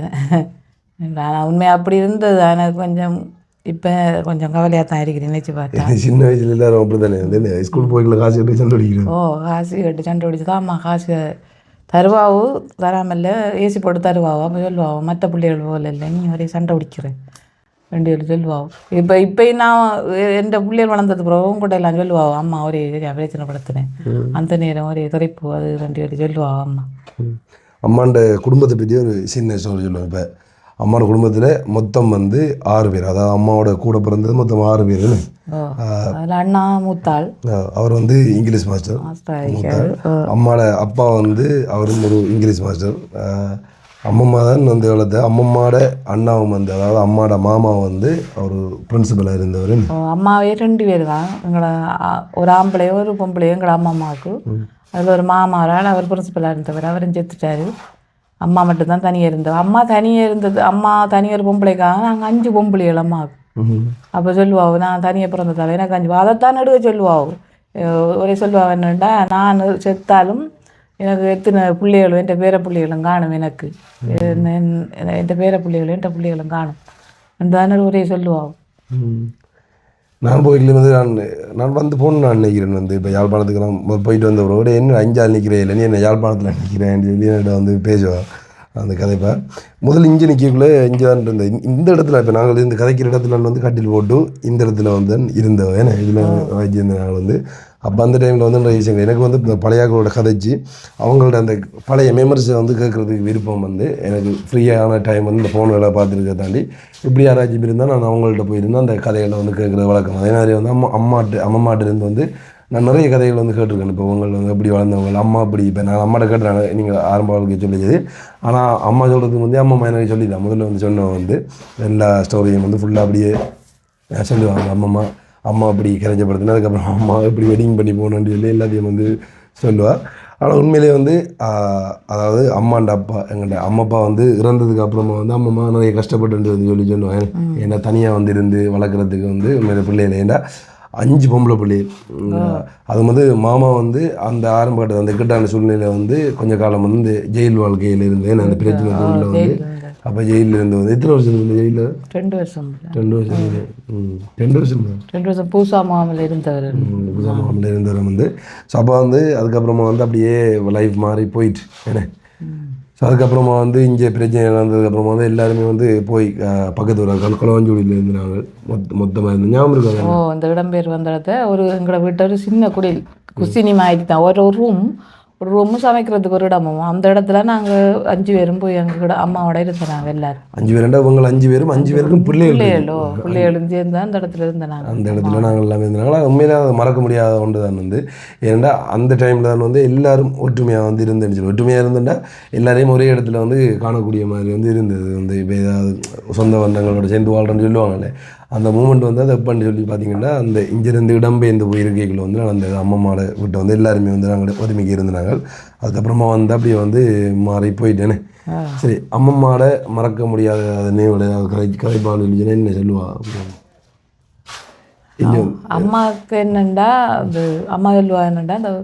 நான் உண்மையாக அப்படி இருந்தது. எனக்கு கொஞ்சம் இப்போ கொஞ்சம் கவலையாக தான் இருக்கிறேன் நினச்சி பார்த்தேன். சின்ன வயசுல எல்லாரும் அப்படி தானே வந்து ஸ்கூல் போய்க்கல காசு கட்டி சண்டை பிடிக்கிறேன். காசு கட்டி சண்டை பிடிச்சி தான் அம்மா காசு தருவாவோ தராமல்ல ஏசி போட்டு தருவாவோ. அப்போ சொல்லுவாவோ மற்ற பிள்ளைகள் போல இல்லை நீ ஒரே சண்டை பிடிக்கிறேன் ரெண்டு பேரும் சொல்லுவாவோ. இப்போ நான் எந்த பிள்ளைகள் வளர்ந்தது பிறகும் கூட எல்லாம் சொல்லுவாவோ அம்மா ஒரே பிரச்சனை படுத்துனேன் அந்த நேரம் ஒரே துறைப்பு அது ரெண்டு பேரும் சொல்லுவாவோ அம்மா. அம்மாண்ட குடும்பத்தை பற்றி ஒரு சின்ன ஸ்டோரி சொல்லுவேன். இப்போ அம்மாவோட குடும்பத்தில் மொத்தம் வந்து 6 பேர், அதாவது அம்மாவோட கூட பிறந்தது மொத்தம் 6 பேர். அதில் அண்ணா மூத்தாள், அவர் வந்து இங்கிலீஷ் மாஸ்டர். அம்மாவோட அப்பா வந்து அவரும் ஒரு இங்கிலீஷ் மாஸ்டர். அம்மம்மா தான் வந்து வளர்த்த அம்மம்மாவோட அண்ணாவும் வந்து அதாவது அம்மாவோட மாமா வந்து அவர் பிரின்சிபலாக இருந்தவர். அம்மாவே 2 பேர் தான், எங்களை ஒரு ஆம்பளையும் ஒரு பொம்பளையும் எங்களை அம்மாவுக்கு. அதில் ஒரு மாமாரால் அவர் பிரின்சிபலாக இருந்தவர், அவரும் செத்துட்டார். அம்மா மட்டும்தான் தனியாக இருந்தவர். அம்மா தனியாக இருந்தது, அம்மா தனியாக ஒரு பொம்பளைக்காக நாங்கள் 5 பொம்பளைகள் அம்மாவுக்கு. அப்போ சொல்லுவாவு நான் தனியாக பிறந்ததால் எனக்கு 5 அதைத்தான் நடுவே சொல்லுவாவு. ஒரே சொல்லுவாள் என்னண்டா நான் செத்தாலும் எனக்கு எத்தனை பிள்ளைகளும் என் பேர பிள்ளைகளும் காணும், எனக்கு என் பேர பிள்ளைகளும் என் பிள்ளைகளும் காணும் தானே ஒரே சொல்லுவாவு. நான் போயிட்டு வந்து நான் வந்து போகணும் நான் நினைக்கிறேன். வந்து இப்போ யாழ்ப்பாணத்துக்கு நான் போயிட்டு வந்தவரோட என்ன 5 ஆள் நிற்கிறேன் இல்லை நீ என்ன யாழ்ப்பாணத்தில் நிற்கிறேன் சொல்லி என்னோட வந்து பேசுவாள் அந்த கதைப்பா. முதல்ல இங்கே நிற்கக்குள்ளே இங்கே தான் இருந்தேன். இந்த இடத்துல இப்போ நாங்கள் இந்த கதைக்கிற இடத்துல வந்து கட்டில் போட்டு இந்த இடத்துல வந்து இருந்தோம். ஏன்னா இதில் வச்சிருந்த நாங்கள் வந்து அப்போ அந்த டைமில் வந்து நிறைய விஷயங்கள் எனக்கு வந்து இந்த பழையாக்களோட கதைச்சி அவங்களோட அந்த பழைய மெமரிஸை வந்து கேட்குறதுக்கு விருப்பம் வந்து எனக்கு ஃப்ரீயான டைம் வந்து இந்த ஃபோன்களை பார்த்துருக்க தாண்டி இப்படி யாராச்சும் இருந்தால் நான் அவங்கள்ட்ட போயிருந்தேன் அந்த கதைகளை வந்து கேட்குற வழக்கம். அதே மாதிரி வந்து அம்மாட்டிலேருந்து வந்து நான் நிறைய கதைகள் வந்து கேட்டிருக்கேன். இப்போ உங்களை வந்து எப்படி வளர்ந்தவங்க அம்மா அப்படி இப்போ நான் அம்மாட்ட கேட்டுறாங்க நீங்கள் ஆரம்ப வாழ்க்கை சொல்லிச்சது. ஆனால் அம்மா சொல்கிறதுக்கு வந்து அம்மா எனக்கு சொல்லிதான் முதல்ல வந்து சொன்னவங்க வந்து எல்லா ஸ்டோரியும் வந்து ஃபுல்லாக அப்படியே சொல்லுவாங்க. அம்மா அப்படி கரைச்சப்படுத்தினா அதுக்கப்புறம் அம்மா எப்படி வெட்டிங் பண்ணி போகணுன்னு சொல்லி எல்லாத்தையும் வந்து சொல்லுவாள். ஆனால் உண்மையிலே வந்து அதாவது அம்மாண்ட அப்பா எங்கள்கிட்ட அம்மாப்பா வந்து இறந்ததுக்கு அப்புறமா வந்து அம்மா நிறைய கஷ்டப்பட்டுன்றது சொல்லுவாங்க. ஏன்னா தனியாக வந்து இருந்து வளர்க்குறதுக்கு வந்து உண்மையில பிள்ளைகள் ஏன்னா 5 பொம்பளை பிள்ளைகள். அது வந்து மாமா வந்து அந்த ஆரம்ப கட்டத்தில் அந்த இக்கட்டான சூழ்நிலையில் வந்து கொஞ்சம் காலம் வந்து ஜெயில் வாழ்க்கையில் இருந்தேன் அந்த பிரச்சனை தொழிலில் வந்து. அப்போ ஜெயிலில் இருந்து வந்து எத்தனை வருஷம் இருந்தது ஜெயிலில்? 2 வருஷம். 2 வருஷம் பூசா மாமில் இருந்தவர். பூசா மாமில் இருந்தவர் வந்து. ஸோ அப்போ வந்து அதுக்கப்புறமா வந்து அப்படியே லைஃப் மாறி போயிட்டு ஏன்னா ஸோ அதுக்கப்புறமா வந்து இங்கே பிரச்சனை நடந்ததுக்கப்புறமா வந்து எல்லாருமே வந்து போய் பக்கத்து ஒரு குளவஞ்சூடியில் இருந்து நாங்கள் மொத்தமாக இருந்து ஞாபகம் இருக்காங்க. இந்த இடம்பெயர் வந்த இடத்த ஒரு எங்களை வீட்டை ஒரு சின்ன குடில் குசினி மாதிரி தான் ஒரு ரூமும் சமைக்கிறதுக்கு ஒரு இடமும் அந்த இடத்துல நாங்கள் 5 பேரும் போய் எங்கள் கூட அம்மாவோட இருந்தோம். நாங்கள் எல்லாரும் 5 பேருண்டா உங்களை 5 பேரும் 5 பேருக்கும் பிள்ளைகளும் சேர்ந்து அந்த இடத்துல இருந்தோம். அந்த இடத்துல நாங்கள் எல்லாமே இருந்தாங்களா உண்மையிலே அதை மறக்க முடியாத ஒன்று தான் வந்து. ஏன்னா அந்த டைமில் தான் வந்து எல்லாரும் ஒற்றுமையாக வந்து இருந்துச்சு. ஒற்றுமையாக இருந்துட்டா எல்லாரையும் ஒரே இடத்துல வந்து காணக்கூடிய மாதிரி வந்து இருந்தது. வந்து இப்போ ஏதாவது சொந்த பந்தங்களோட சேர்ந்து வாழ்றேன்னு சொல்லுவாங்கல்ல அந்த மூமெண்ட் வந்து அதை எப்படின்னு சொல்லி பார்த்தீங்கன்னா அந்த இங்கிருந்து இடம்பெயர்ந்து போயிருக்கைகள் வந்து அந்த அம்மாவோட வீட்டை வந்து எல்லாருமே வந்து நாங்கள் ஒதுமிக்க இருந்தாங்க. அதுக்கப்புறமா வந்து அப்படியே வந்து மாறி போயிட்டேனே. சரி அம்மம்மாவோட மறக்க முடியாத அதை நினைவு கதைப்பாடு சொல்லிச்சுன்னா என்ன சொல்லுவா? அம்மாவுக்கு என்னண்டா அது அம்மா சொல்லுவா என்னண்டா அந்த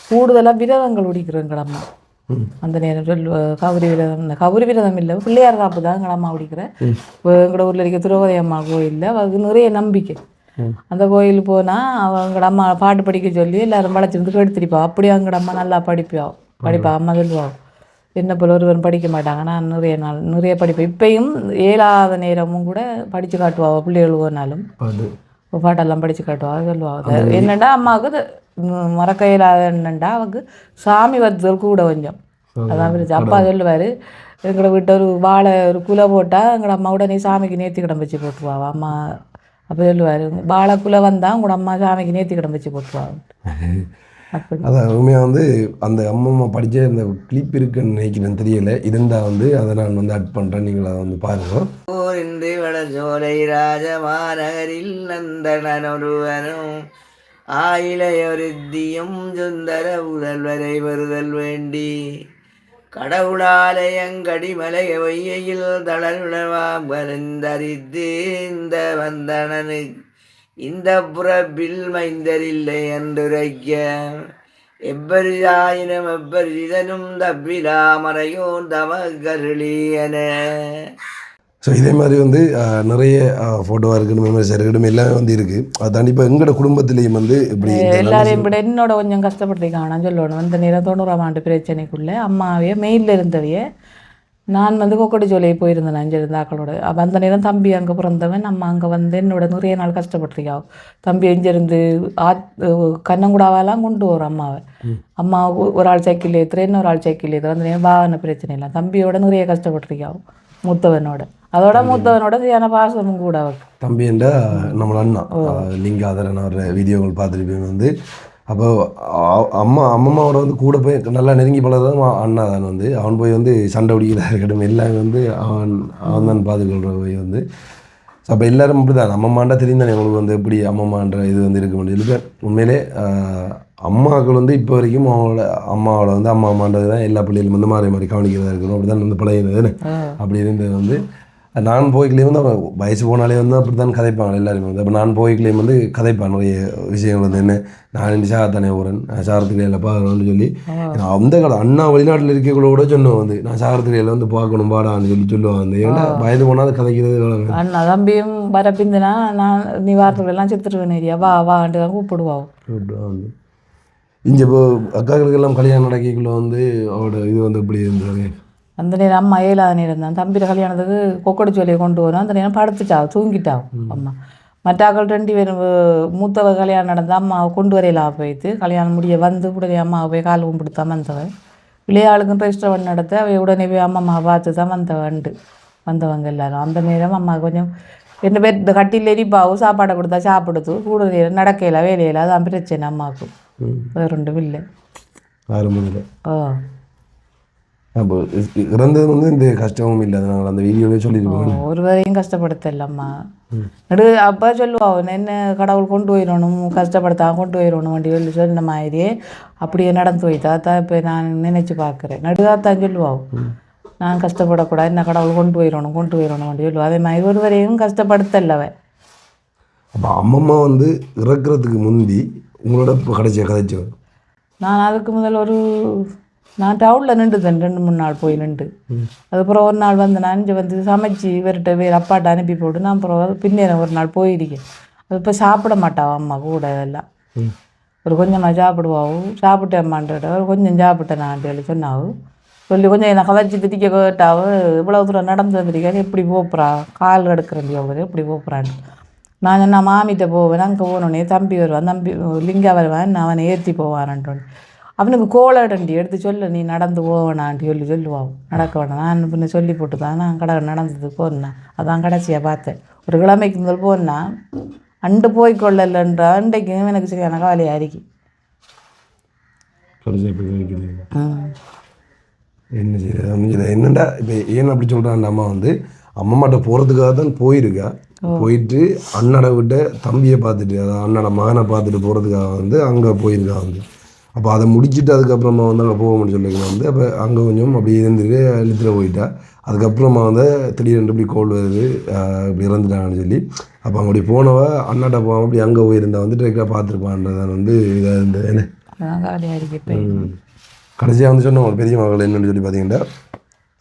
கூடுதலாக விரதங்கள் குடிக்கிறோங்கிற அம்மா அந்த நேரம் கௌரி விரதம் இல்லை பிள்ளையார் காப்பு தான் எங்கள் அம்மா குடிக்கிறேன். இப்போ எங்களோட ஊரில் இருக்க திரௌபதி அம்மா கோயிலில் அவருக்கு நிறைய நம்பிக்கை. அந்த கோயில் போனால் அவங்களோட அம்மா பாட்டு படிக்க சொல்லி எல்லாரும் படைச்சிருந்து கெடுத்துடிப்பா. அப்படியே எங்களோட அம்மா நல்லா படிப்பா அம்மா சொல்லுவாள் என்ன போல ஒருவன் படிக்க மாட்டாங்க. நான் நிறைய படிப்பேன். இப்பயும் இயலாத நேரமும் கூட படித்து காட்டுவாங்க பிள்ளைகள் போனாலும் பாட்டெல்லாம் படித்து காட்டுவாங்க சொல்லுவாங்க. என்னென்னா அம்மாவுக்கு மறக்க இயலாத என்னென்னா அவருக்கு சாமி வத்தல் கூட கொஞ்சம் அதான் இருந்துச்சு. அப்பா சொல்லுவார், எங்களை வீட்டை ஒரு வாழை ஒரு குலை போட்டால் எங்களோட அம்மா உடனே சாமிக்கு நேர்த்தி கடன் வச்சு போட்டுருவாங்க அம்மா. அப்போ சொல்லுவார், வாழை குலை வந்தால் உங்களோட அம்மா சாமிக்கு நேர்த்தி கடன் வச்சு போட்டுருவாங்க. அப்படி அதான் உண்மையாக வந்து அந்த அம்மா படித்த அந்த கிளிப் இருக்குன்னு நினைக்கிறேன், தெரியலை. இருந்தால் வந்து அதை நான் வந்து ஆட் பண்ணுறேன், நீங்கள் அதை வந்து பாருங்கள். இன்று வடசோலை ராஜமாநகரில் நந்தனன் ஒருவனும் ஆயிலையொருத்தியும் சுந்தர உதல்வரை வருதல் வேண்டி கடவுளாலயங்கடி மலைய வையில் தளர்விழவாம் வருந்தரித்து இந்த வந்தனனு இந்த புறப்பில் மைந்தரில்லை என்றுரைக்க எவ்வரிதாயினும் எவ்வரிதனும் தப்பிலா மறையோன் தமகருளியன. ஸோ இதே மாதிரி வந்து நிறைய ஃபோட்டோவாக இருக்கணும், மெமரிஸாக இருக்கணும், எல்லாமே வந்து இருக்குது. அது தாண்டி இப்போ எங்களோட குடும்பத்திலையும் வந்து இப்படி எல்லாரையும் விட என்னோட கொஞ்சம் கஷ்டப்பட்டிருக்காங்க. நான் சொல்லணும், இந்த நேரம் 90ஆம் ஆண்டு பிரச்சனைக்குள்ளே அம்மாவே மெயிலில் இருந்தவையே நான் வந்து கொக்கடிச்சோலையை போயிருந்தேன் அஞ்சு இருந்தாக்களோட. அப்போ அந்த நேரம் தம்பி அங்கே பிறந்தவன், அம்மா அங்கே வந்து என்னோட நிறைய நாள் கஷ்டப்பட்டிருக்காவும். தம்பி எஞ்சிருந்து கண்ணங்குடாவெல்லாம் கொண்டு வரும் அம்மாவை. அம்மா ஒரு ஆள் சைக்கிள் ஏற்றுற, இன்னொரு ஆள் சைக்கிள் ஏற்றுற, அந்த நேரம் வாகன பிரச்சனை இல்லை. தம்பியோட நிறைய கஷ்டப்பட்டிருக்காவும் மூத்தவனோட. அதோட மூத்தவனோட சரியான பாசமும் கூட அவருக்கு. தம்பி என்றா நம்மளோட அண்ணா லிங்காதரன் அவர் வீடியோகள் பார்த்துருப்பேன் வந்து. அப்போ அம்மாவோட வந்து கூட போய் நல்லா நெருங்கி பழகிறதும் அண்ணா தான் வந்து. அவன் போய் வந்து சண்டை பிடிக்கிறதா இருக்கட்டும் எல்லாமே வந்து அவன் தான் பார்த்துக்கொள்கிற போய் வந்து. ஸோ அப்போ எல்லோரும் அப்படி தான் அம்மம்மாண்டா தெரியும் தானே உங்களுக்கு வந்து எப்படி அம்மம்மான்ற இது வந்து இருக்க முடியும். இல்லை உண்மையிலே அம்மாக்கள் வந்து இப்போ வரைக்கும் அம்மாவோட வந்து அம்மான்றது தான் எல்லா பிள்ளைகளும் வந்து மாறி மாறி கவனிக்கிறதா இருக்கணும். அப்படி தான் வந்து பழகினதுன்னு அப்படி இருந்தது வந்து. நான் போய்க்கிலேயே வந்து வயசு போனாலே வந்து அப்படி தான் கதைப்பாங்க எல்லாருமே வந்து. அப்போ நான் போய்க்கிலேயும் வந்து கதைப்பேன் நிறைய விஷயங்கள் வந்து. என்ன நான் இந்த சாகத்தானே போகிறேன், சாகரத்துக்கு இல்லை பார்க்கணும்னு சொல்லி அந்த காலம் அண்ணா வெளிநாட்டில் இருக்கக்குள்ள கூட சொன்னோம் வந்து, நான் சாகரத்துக்கு எல்லாம் வந்து பார்க்கணும் பாடான்னு சொல்லுவாங்க வந்து. ஏன்னா வயது போனால் கதைக்கிறது அண்ணா தம்பியும் வர பிந்துனா நான் நீ வாரத்துக்குள்ளெல்லாம் சித்திருவேன் ஏரியா வா வான்ட்டு தான் கூப்பிடுவாங்க வந்து. இங்கே இப்போ அக்காக்களுக்கெல்லாம் கல்யாணம் நடக்கக்குள்ள வந்து அவரோட இது வந்து எப்படி இருந்தாங்க. அந்த நேரம் அம்மா ஏழாவது நேரம் தான் தம்பியோட கல்யாணத்துக்கு கொக்கடிச்சோலையை கொண்டு வரும். அந்த நேரம் படுத்துட்டா தூங்கிட்டாவும் அம்மா. மற்றாக்கள் 2 பேரும் மூத்தவ கல்யாணம் நடந்தால் அம்மாவை கொண்டு வரையலாம் போயிட்டு கல்யாணம் முடிய வந்து உடனே அம்மாவை போய் கால் கும்பிடுத்தான் வந்தவன். இளையாளுக்கும் ரெஸ்டாரண்ட் நடத்த அவை உடனே போய் அம்மா பார்த்து தான் வந்தவங்க எல்லாரும். அந்த நேரம் அம்மா கொஞ்சம் என்ன பேர் இந்த கட்டியில் எரிப்பாவும் சாப்பாடை கொடுத்தா சாப்பிடுது கூட நேரம் நடக்கையில வேலையில அதான் பிரச்சனை அம்மாவுக்கு. வேறு ஒன்றும் இல்லை. அப்போ இறந்தது வந்து இந்த கஷ்டமும் இல்லை. நாங்கள் அந்த வீடியோவே சொல்லியிருக்கோம். ஒருவரையும் கஷ்டப்படுத்தலம்மா அப்போ சொல்லுவாங்க என்ன கடவுள் கொண்டு போயிடணும் கஷ்டப்படுத்தா கொண்டு போயிடணும் வண்டி சொல்லி சொன்ன மாதிரியே அப்படியே நடந்து போயிட்டா தான் இப்போ நான் நினச்சி பார்க்குறேன். நடுகாத்தான் சொல்லுவாங்க நான் கஷ்டப்படக்கூடாது என்ன கடவுள் கொண்டு போயிடணும் வண்டி சொல்லுவாள். அதே மாதிரி ஒருவரையும் கஷ்டப்படுத்தல்லவ. அப்போ அம்மம்மா வந்து இறக்குறதுக்கு முந்தி உங்களோட இப்போ கதைச்சவன் நான் அதுக்கு முதல் நான் டவுனில் நின்றுதேன் 2-3 நாள் போய் நின்று. அதுக்கப்புறம் ஒரு நாள் வந்து நான் இங்கே வந்து சமைச்சி இவர்கிட்ட வேறு அப்பாட்ட அனுப்பி போட்டு நான் அப்புறம் பின்னேறம் ஒரு நாள் போயிருக்கேன். அது இப்போ சாப்பிட மாட்டாவா அம்மா கூட இதெல்லாம் ஒரு கொஞ்சமாக சாப்பிடுவாவும் சாப்பிட்டேம்மான்ற கொஞ்சம் சாப்பிட்டேன் நான் சொல்லி சொன்னாவும் சொல்லி கொஞ்சம் என்னை கதைச்சி திட்டிக்க கேட்டாவும் இவ்வளோ தூரம் நடந்து வந்திருக்கேன் எப்படி போப்புறா கால் எடுக்கிறேன் எவ்வளோ எப்படி போப்புறான்னு. நான் என்ன மாமிகிட்ட போவேன் அங்கே போனோடனே தம்பி வருவான் தம்பி லிங்கா வருவான் நான் அவனை ஏற்றி போவான்ட்டு அவனுக்கு கோலடண்டி எடுத்து சொல்லு நீ நடந்து போவேனான்ட்டு சொல்லுவாவும் நடக்க வேணாம். நான் பின்ன சொல்லி போட்டு தான் நான் நடந்தது போனேன். அதான் கடைசியாக பார்த்தேன். ஒரு கிழமைக்கு முதல் போனா அண்டு போய்கொள்ளலன்ற அண்டைக்கும் எனக்கு சரியான காலையாக இருக்கு. என்ன செய்ய என்னண்டா இப்போ ஏன் அப்படி சொல்கிறான் அம்மா வந்து அம்மாட்ட போகிறதுக்காக தான் போயிட்டு அண்ணனை விட்ட தம்பியை பார்த்துட்டு அதாவது அண்ணனோட மகனை பார்த்துட்டு போகிறதுக்காக வந்து அங்கே போயிருக்கா வந்து. அப்போ அதை முடிச்சுட்டு அதுக்கப்புறமா வந்து அங்கே போக முடியும் சொல்லிக்கலாம் வந்து. அப்போ அங்கே கொஞ்சம் அப்படி இருந்துட்டு எழுத்துட்டு போயிட்டா. அதுக்கப்புறமா வந்து திடீரென்று இப்படி கோல் வருது இப்படி இறந்துட்டாங்கன்னு சொல்லி. அப்போ அப்படி போனவ அண்ணாட்ட போகாமல் அப்படி அங்கே போயிருந்தா வந்து டிரெக்டாக பார்த்துருப்பான்றதான் வந்து இதாக இருந்தது. என்ன கடைசியாக வந்து சொன்ன பெரிய மகள் என்னென்னு சொல்லி பார்த்தீங்கன்னா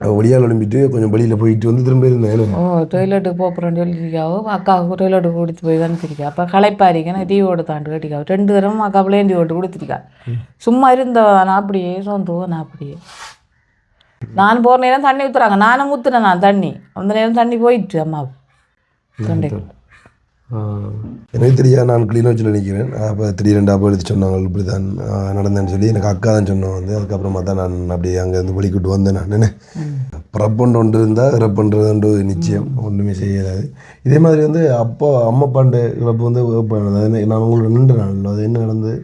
ஒளியால் எழும்பிட்டு கொஞ்சம் வெளியில் போயிட்டு வந்து திரும்ப இருந்தேன். டொய்லெட்டுக்கு போகிறோன்னு சொல்லியிருக்காவோ அக்காவுக்கு டொய்லெட்டுக்கு கொடுத்து போய் தான் இருக்கா. அப்போ களைப்பாரிக்க எனக்கு டிவோட தாண்டு கட்டிக்காவோ 2 தடவை அக்கா பிள்ளையும் டிவோட்டு கொடுத்துருக்கா. சும்மா இருந்தவன் நான் அப்படியே சொந்தவன் நான் அப்படியே நான் போகிற நேரம் தண்ணி ஊற்றுறாங்க, நானும் ஊற்றுனேன். நான் தண்ணி அந்த நேரம் தண்ணி போயிட்டு அம்மாவுக்கு தொண்டைக்கு. எனக்கு தெரியாது, நான் கிளீன் வச்சு நினைக்கிறேன். அப்போ திடீரெண்டு அப்போ எடுத்து சொன்னாங்க இப்படி தான் நடந்தேன்னு சொல்லி. எனக்கு அக்கா தான் சொன்னோம் வந்து. அதுக்கப்புறமா தான் நான் அப்படி அங்கேருந்து வெளிக்கிட்டு வந்தேன். நான் பிறப்புண்டு ஒன்று இருந்தால் இறப்புன்றது ஒன்று நிச்சயம், ஒன்றுமே செய்யாது. இதே மாதிரி வந்து அப்போ அம்மாப்பாண்ட இறப்பு வந்து நான் உங்களோட நின்று நாள் அது என்ன நடந்தது?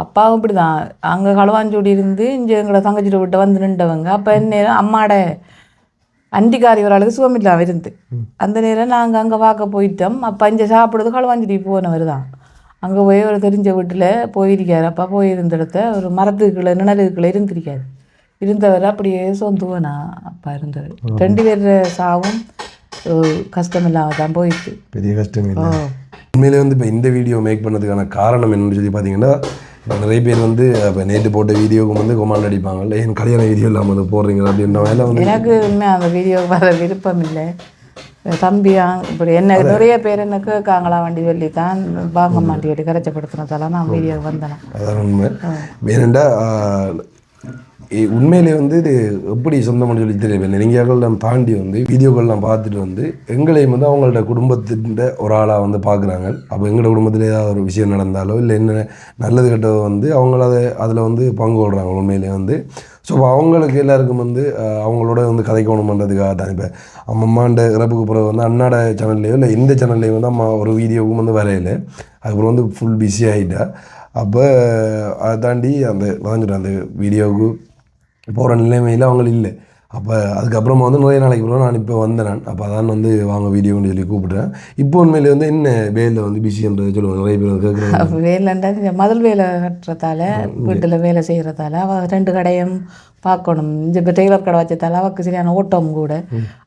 அப்பாவும் இப்படி தான் அங்கே களுவாஞ்சூடி இருந்து இங்கே எங்களை தங்கச்சிட்டு விட்டு வந்து நின்றவங்க. அப்போ என்ன அம்மாட அண்டிக்காரி ஒரு ஆளுக்கு சுகமில்லாமல் இருந்து அந்த நேரம் நாங்கள் அங்கே பார்க்க போயிட்டோம். அப்போ இங்கே சாப்பிடுறது களுவாஞ்சிடி போனவர் தான். அங்கே போய் ஒரு தெரிஞ்ச வீட்டில் போயிருக்காரு. அப்பா போயிருந்த இடத்த ஒரு மரத்துக்குள்ளே நிழலுக்குள்ளே இருந்திருக்காரு. இருந்தவர் அப்படியே சொந்துவனா அப்பா இருந்தவர். 2 பேர் சாவும் கஷ்டம் இல்லாமல் தான் போயிட்டு. பெரிய கஷ்டம் இல்லை உண்மையிலே வந்து. இப்போ இந்த வீடியோ மேக் பண்ணதுக்கான காரணம் என்னன்னு சொல்லி பார்த்தீங்கன்னா, இப்போ நிறைய பேர் வந்து இப்போ நேற்று போட்ட வீடியோவுக்கு வந்து கொமாண்ட் அடிப்பாங்கல்ல, என் கல்யாண வீடியோ இல்லாமல் வந்து போடுறீங்க அப்படின்ற வேலை வந்து. எனக்கு உண்மையாக அந்த வீடியோ வர விருப்பம் இல்லை. தம்பியா இப்படி என்ன நிறைய பேர் என்ன கேட்காங்களா வண்டி சொல்லி தான் வாங்க மாட்டி வட்டி கரைச்சப்படுத்தினதால நான் வீடியோ வந்தேன். அதான் உண்மை. வேணுண்டா உண்மையிலே வந்து இது எப்படி சொந்தம்னு சொல்லி தெரியல. நெருங்கியாக்கள் தாண்டி வந்து வீடியோக்கள்லாம் பார்த்துட்டு வந்து எங்களையும் வந்து அவங்களோட குடும்பத்தின் ஒரு ஆளாக வந்து பார்க்குறாங்க. அப்போ எங்களோட குடும்பத்தில் ஏதாவது ஒரு விஷயம் நடந்தாலோ இல்லை என்ன நல்லது கெட்டதோ வந்து அவங்கள அதில் வந்து பங்கு கொள்கிறாங்க உண்மையிலே வந்து. ஸோ அவங்களுக்கு எல்லாருக்கும் வந்து அவங்களோட வந்து கதைக்கணும் பண்ணுறதுக்காக தான். இப்போ அம்மாண்ட இறப்புக்கு பிறகு வந்து அண்ணாட சேனல்லையோ இல்லை இந்த சேனல்லையோ வந்து அம்மா ஒரு வீடியோவுக்கும் வந்து வரையில. அதுக்கப்புறம் வந்து ஃபுல் பிஸி ஆகிட்டா. அப்போ அதை தாண்டி அந்த வாங்கிட்டு அந்த வீடியோவுக்கு போகிற நிலைமையில் அவங்க இல்லை. அப்போ அதுக்கப்புறமா வந்து நிறைய நாளைக்கு அப்புறம் நான் இப்போ வந்தேன். அப்போ அதான் வந்து வாங்க வீடியோன்னு சொல்லி கூப்பிட்றேன். இப்போ உண்மையிலே வந்து என்ன வேலை வந்து பிஸின்றது சொல்லுவாங்க நிறைய பேர் கேட்குறாங்க. வேலைண்டா முதல் வேலை கட்டுறதால வீட்டில் வேலை செய்கிறதால அவள் 2 கடையும் பார்க்கணும். இந்த இப்போ டெய்லர் கடை வச்சதால அவளுக்கு சரியான ஓட்டம் கூட.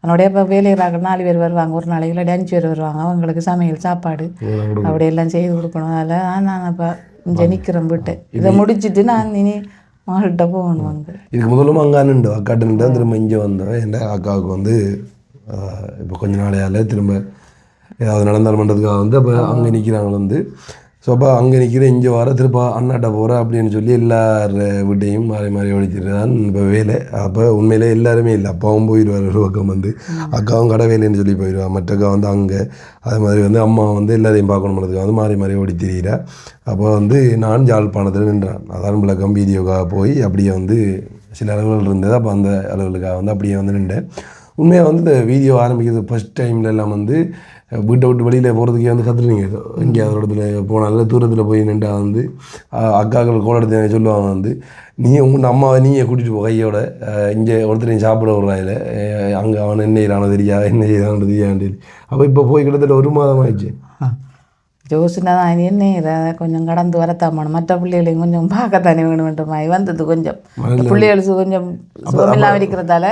அதனுடைய இப்போ வேலைகிறாங்க 4 பேர் வருவாங்க, ஒரு நாளைக்கு இல்லை 5 பேர் வருவாங்க. அவங்களுக்கு சமையல் சாப்பாடு அப்படியெல்லாம் செய்து கொடுக்கணும். அதில் நான் இப்போ இங்கே நிற்கிறேன் வீட்டை இதை முடிச்சுட்டு நான் இனி மால்கிட்ட போகணும். அங்கே இதுக்கு முதலும் அங்கே நின்று அக்காட்ட நின்று திரும்ப இங்கே வந்தவன். என் அக்காவுக்கு வந்து இப்போ கொஞ்ச நாளையால் திரும்ப ஏதாவது நடந்தாலும் பண்ணுறதுக்காக வந்து அப்போ அங்கே நிற்கிறாங்க வந்து. ஸோ அப்போ அங்கே நிற்கிற இங்கே வர திருப்ப அண்ணாட்ட போகிற அப்படின்னு சொல்லி எல்லார் வீட்டையும் மாறி மாறி ஒழிச்சிட்டு தான் இப்போ வேலை. அப்போ உண்மையிலே எல்லாருமே இல்லை. அப்பாவும் போயிடுவார் ஒரு பக்கம் வந்து, அக்காவும் கடை வேலைன்னு சொல்லி போயிடுவாள். மற்ற அக்கா வந்து அங்கே அது மாதிரி வந்து அம்மா வந்து எல்லாரையும் பார்க்கணுன்றதுக்காக வந்து மாறி மாறி ஓடி திரிகிறா. அப்போ வந்து நான் யாழ்ப்பாணத்தில் நின்றான். அதான் விளக்கம் வீடியோக்காக போய் அப்படியே வந்து சில அளவுகள் இருந்தது. அப்போ அந்த அளவுகளுக்காக வந்து அப்படியே வந்து நின்றேன். உண்மையாக வந்து இந்த வீடியோ ஆரம்பிக்கிறது ஃபஸ்ட் டைமில் எல்லாம் வந்து வீட்டை விட்டு வெளியில் போகிறதுக்கே வந்து கற்றுனீங்க. இங்கே அதோட இடத்துல போனால் நல்ல தூரத்தில் போய் நின்றா வந்து அக்காக்கள் கோல் எடுத்து சொல்லுவாங்க வந்து, நீ உங்கள் அம்மாவை நீங்கள் கூட்டிகிட்டு போ கையோட இங்கே ஒருத்தர் சாப்பிட விட்றாயில அங்கே அவன் என்ன செய்யறானோ தெரியா என்ன செய்யறானோ தெரியாண்டு. அப்போ இப்போ போய் கிட்டத்தட்ட 1 மாதம் ஆயிடுச்சு. ஜோசினா தான் என்ன இதை கொஞ்சம் கடந்து வரத்தாமான மற்ற பிள்ளைகளையும் கொஞ்சம் பார்க்கத்தானே வேணுமென்றமாய் வந்தது. கொஞ்சம் பிள்ளைகள் கொஞ்சம் சுகமில்லாமல் இருக்கிறதால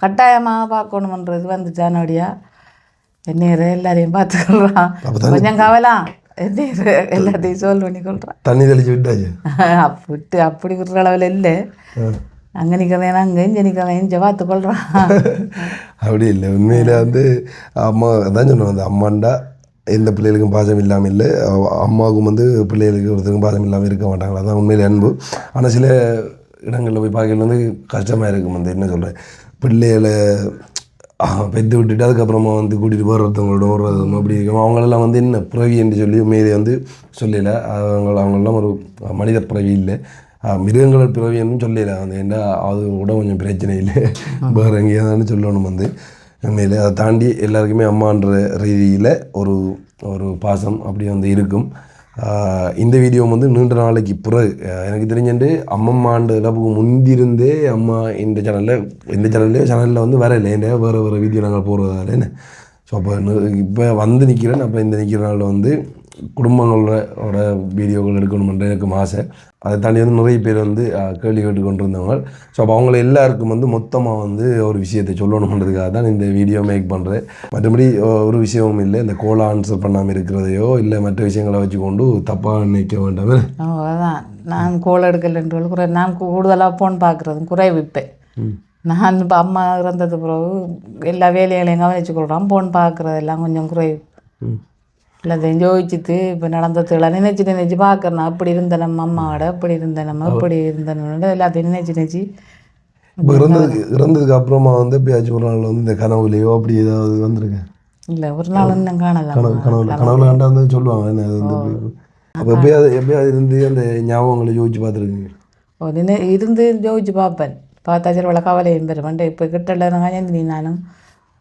கட்டாயமாக பார்க்கணுமன்றது வந்துச்சானோடியா. என்ன எல்லாரையும் பார்த்துக்கொள்றான், கொஞ்சம் கவலாம் எல்லாத்தையும் சோல்வ் பண்ணி கொள்றான். தண்ணி தெளிச்சு விட்டாச்சு விட்டு அப்படி விடுற அளவில் இல்லை. அங்கே நிற்கிறேன் அங்கே இங்கே நிற்கிறேன் இங்கே பார்த்து கொள்றான். அப்படி இல்லை. உண்மையில் வந்து அம்மா தான் சொன்னோம் வந்து அம்மாண்டா எந்த பிள்ளைகளுக்கும் பாசம் இல்லாமல் இல்லை, அம்மாவுக்கும் வந்து பிள்ளைகளுக்கு ஒருத்தருக்கும் பாசம் இல்லாமல் இருக்க மாட்டாங்களா. அதான் உண்மையில் அன்பு. ஆனால் சில இடங்களில் போய் பார்க்கல வந்து கஷ்டமாக இருக்கும். வந்து என்ன சொல்கிறேன், பிள்ளைகளை பெற்று விட்டுட்டு அதுக்கப்புறமா வந்து கூட்டிகிட்டு போகிறவங்களோட ஓடுறதும் அப்படி இருக்கும். அவங்களெல்லாம் வந்து என்ன பிறவி என்று சொல்லி உண்மையிலே வந்து சொல்லலை. அவங்களெல்லாம் ஒரு மனித பிறவி இல்லை, மிருகங்கள் பிறவின்னு சொல்லலை. அந்த என்ன அது கூட கொஞ்சம் பிரச்சனை இல்லை, வேறு எங்கேயாதான்னு சொல்லணும். வந்து உண்மையில் அதை தாண்டி எல்லாருக்குமே அம்மான்ற ரீதியில் ஒரு ஒரு பாசம் அப்படி வந்து இருக்கும். இந்த வீடியோ வந்து நீண்ட நாளைக்கு பிறகு எனக்கு தெரிஞ்சுட்டு அம்மம்மாண்டு இழப்புக்கு முந்திருந்தே அம்மா இந்த சேனலில் வந்து வரலை. ஏன்னா வேறு வீடியோ நாங்கள் போடுறதால என்ன. ஸோ அப்போ இப்போ வந்து நிற்கிறேன். அப்போ இந்த நிற்கிற நாளில் வந்து குடும்பங்களோட வீடியோக்கள் எடுக்கணுமென்ற எனக்கு ஆசை. அதை தாண்டி வந்து நிறைய பேர் வந்து கேள்வி கேட்டு கொண்டு இருந்தவங்க. ஸோ அப்போ அவங்கள எல்லாருக்கும் வந்து மொத்தமாக வந்து ஒரு விஷயத்தை சொல்லணுன்றதுக்காக தான் இந்த வீடியோ மேக் பண்ணுறேன். மற்றபடி ஒரு விஷயமும் இல்லை, இந்த கோலை ஆன்சர் பண்ணாமல் இருக்கிறதையோ இல்லை மற்ற விஷயங்களை வச்சு கொண்டு தப்பாக நினைக்க வேண்டாமே. அதான் நான் கோல் எடுக்கலைன்ற நான் கூடுதலாக ஃபோன் பார்க்குறது குறைவு. இப்போ நான் இப்போ அம்மா இறந்தது பிறகு எல்லா வேலைகளையும் கவனிச்சு கொள்கிறோம். ஃபோன் பார்க்குறதெல்லாம் கொஞ்சம் குறைவு. எல்லாத்தையும் யோசிச்சுட்டு இப்போ நடந்ததுலாம் நினச்சி பார்க்குறேன். அப்படி இருந்த நம்ம அம்மாவோட அப்படி இருந்த நம்ம அப்படி இருந்த எல்லாத்தையும் நினச்சி இப்போ இறந்ததுக்கு அப்புறமா வந்து எப்பயாச்சும் ஒரு நாள் வந்து இந்த கனவுலையோ அப்படி ஏதாவது வந்திருக்கேன்? இல்லை ஒரு நாள் இன்னும் காணலாம். கனவுல கண்டா வந்து சொல்லுவாங்க என்ன அது வந்து அப்போ எப்பயாவது இருந்து அந்த ஞாபகங்களை யோசிச்சு பார்த்துருக்கீங்க? இருந்து யோசிச்சு பார்ப்பேன். பார்த்தா சரி இவ்வளோ கவலையும் பெறுவேன். இப்போ கிட்டல கஞ்சந்தினி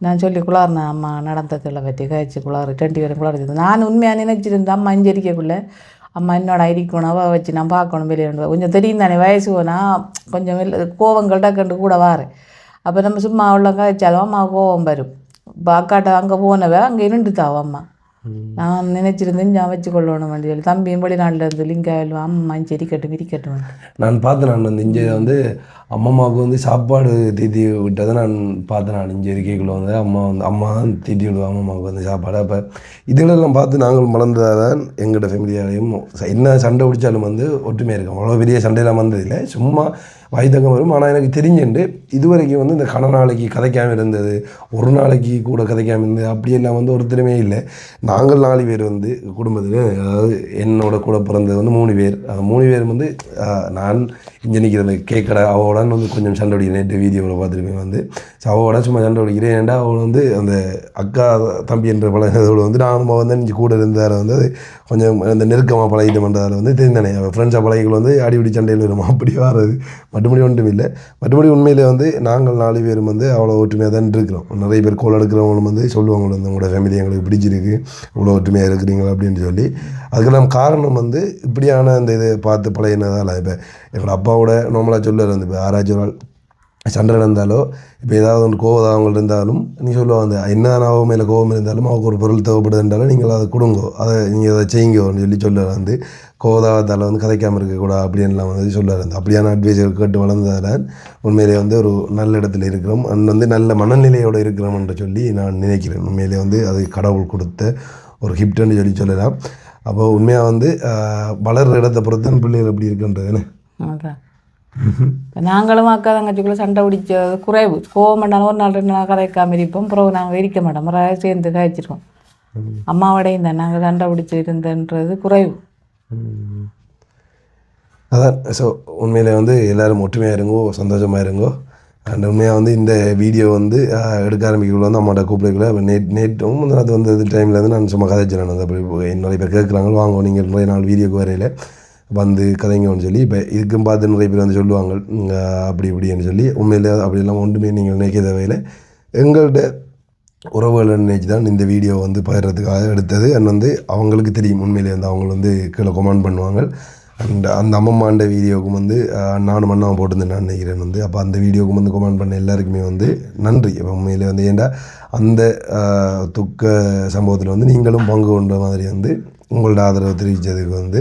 நான் சொல்லி குளார்னேன் அம்மா நடந்ததில் பற்றி கழிச்சு குளாறு 20 பேரும் குளாறு. நான் உண்மையாக நினைச்சிருந்தேன் அம்மா அஞ்சரிக்கக்குள்ளே அம்மா என்னோட இருக்கணும் அவள் வச்சு நான் பார்க்கணும் வெளியே கொஞ்சம் தெரியும் தானே வயசு போனால் கொஞ்சம் கோவங்கள் டக்குண்டு கூட வாரேன். அப்போ நம்ம சும்மா உள்ள கழிச்சாலும் அம்மா கோவம் வரும். இப்போ அக்காட்ட அங்கே போனவ அங்கே இருந்துட்டாவும் அம்மா. நான் நினைச்சிருந்தேன் நான் வச்சு கொள்ளணும் சொல்லி தம்பியும் வெளிநாட்டில் இருந்து லிங்காயில் அம்மா இருக்கட்டும். நான் பார்த்தேன். நான் வந்து இங்கே வந்து அம்மாவுக்கு வந்து சாப்பாடு தீத்தி விட்டதை நான் பார்த்தேன். நான் இங்கே இருக்கைக்குள்ளே வந்து அம்மா தான் தீத்தி விடுவாங்க அம்மாவுக்கு வந்து சாப்பாடு. அப்போ இதுகளெல்லாம் பார்த்து நாங்கள் மலர்ந்ததாக தான் எங்களோட ஃபேமிலியாலையும் என்ன சண்டை பிடிச்சாலும் வந்து ஒற்றுமையாக இருக்கும். அவ்வளோ பெரிய சண்டையெல்லாம் வந்ததில்லை, சும்மா வாய்த்தக்கம் வரும். ஆனால் எனக்கு தெரிஞ்சுண்டு இதுவரைக்கும் வந்து இந்த நாளைக்கு கதைக்காமல் இருந்தது, ஒரு நாளைக்கு கூட கதைக்காமல் இருந்தது அப்படியெல்லாம் வந்து ஒருத்தருமே இல்லை. நாங்கள் 4 பேர் வந்து குடும்பத்தில், அதாவது என்னோட கூட பிறந்தது வந்து 3 பேர். அந்த 3 பேர் வந்து நான் இங்கே நிற்கிற கேட்கடை அவளோட வந்து கொஞ்சம் சண்டை பிடிக்கிறேன். நேற்று வீடியோவில் பார்த்துருப்பேன் வந்து அவளோட சும்மா சண்டை பிடிக்கிறேன். ஏன்டா அவள் வந்து அந்த அக்கா தம்பி என்ற பழகினதோடு வந்து நானும் வந்து இங்கே கூட இருந்தால் வந்து கொஞ்சம் அந்த நெருக்கமாக பழகிட்டோம்ன்றதால் வந்து தெரிந்தானே ஃப்ரெண்ட்ஸாக பழகிகள் வந்து அடிப்படி சண்டையில் வரும். அப்படி வராது, மற்றபடி ஒன்றும் இல்லை. மற்றபடி உண்மையிலே வந்து நாங்கள் 4 பேரும் வந்து அவ்வளோ ஒற்றுமையாக தான் இருக்கிறோம். நிறைய பேர் கோல் எடுக்கிறவங்களும் வந்து சொல்லுவாங்க வந்து உங்களோட ஃபேமிலி எங்களுக்கு பிடிச்சிருக்கு, இவ்வளோ ஒற்றுமையாக இருக்கிறீங்களா அப்படின்னு சொல்லி. அதுக்கெல்லாம் காரணம் வந்து இப்படியான அந்த இதை பார்த்து பழகினதால். இப்போ எங்களோட அப்பாவோட நார்மலாக சொல்லுவார் வந்து இப்போ யாராச்சும் ஒரு சண்டை நடந்தாலோ இப்போ ஏதாவது ஒன்று கோவம் அவங்கள்ட்ட இருந்தாலும் நீ சொல்லுவாங்க வந்து என்ன அவன் மேலே கோவம் இருந்தாலும் அவருக்கு ஒரு பொருள் தேவைப்படுதுன்றாலும் நீங்கள் அதை கொடுங்கோ, அதை நீங்கள் அதை செய்யுங்கன்னு சொல்லுவார் வந்து கோவதாவத்தால் வந்து கதைக்காமல் இருக்கக்கூடாது அப்படின்லாம் வந்து சொல்லுவார். வந்து அப்படியான அட்வைஸர் கேட்டு வளர்ந்ததால் உண்மையிலே வந்து ஒரு நல்ல இடத்துல இருக்கிறோம், வந்து நல்ல மனநிலையோடு இருக்கிறோம் என்று சொல்லி நான் நினைக்கிறேன். உண்மையிலே வந்து அது கடவுள் கொடுத்த ஒரு கிஃப்ட்டுன்னு சொல்லலாம். அப்போ உண்மையாக வந்து வளர்கிற இடத்தை பொறுத்து தான் பிள்ளைகள் எப்படி இருக்குன்றதுன்னு. அதான் இப்போ நாங்களும் அக்கா தங்கச்சிக்குள்ளே சண்டை பிடிச்ச குறைவு. கோவம் பண்ணாலும் ஒரு நாள் 2 நாள் கதைக்காமல் இருப்போம். பிறகு நாங்கள் இருக்க மாட்டோம், முறையாக சேர்ந்து காய்ச்சிருக்கோம். அம்மாவோடையும் தான் நாங்கள் சண்டை பிடிச்சி இருந்தன்றது குறைவு. அதான். ஸோ உண்மையிலே வந்து எல்லோரும் ஒற்றுமையாக இருங்கோ, சந்தோஷமாக இருங்கோ. அண்ட் உண்மையாக வந்து இந்த வீடியோ வந்து எடுக்க ஆரம்பிக்கக்குள்ள வந்து அம்மாட்ட கூப்பிடக்குள்ள நேற்றும் அது வந்து டைமில் வந்து நான் சும்மா கதைச்சினேன். வந்து அப்படி நிறைய பேர் கேட்குறாங்க வாங்க நீங்கள் நிறைய நாள் வீடியோக்கு வரையில் வந்து கதைங்கன்னு சொல்லி. இப்போ இதுக்கும் பார்த்து நிறைய பேர் வந்து சொல்லுவாங்க அப்படி இப்படின்னு சொல்லி. உண்மையிலே அப்படியெல்லாம் ஒன்றுமே நீங்கள் நினைக்க தேவையில்லை. எங்கள்கிட்ட உறவுகளை நினைச்சு தான் இந்த வீடியோ வந்து பகிர்றதுக்காக எடுத்தது. அண்ட் வந்து அவங்களுக்கு தெரியும் உண்மையிலே வந்து அவங்க வந்து கீழே கமெண்ட் பண்ணுவாங்க. அண்ட் அந்த அம்மம்மாண்ட வீடியோவுக்கும் வந்து நானும் மண்ணாவும் போட்டிருந்தேன் நான் நினைக்கிறேன் வந்து. அப்போ அந்த வீடியோவுக்கும் வந்து கமெண்ட் பண்ண எல்லாருக்குமே வந்து நன்றி. உண்மையிலே வந்து ஏன்டா அந்த துக்க சம்பவத்தில் வந்து நீங்களும் பங்கு கொண்ட மாதிரி வந்து உங்களோட ஆதரவு தெரிவித்ததுக்கு வந்து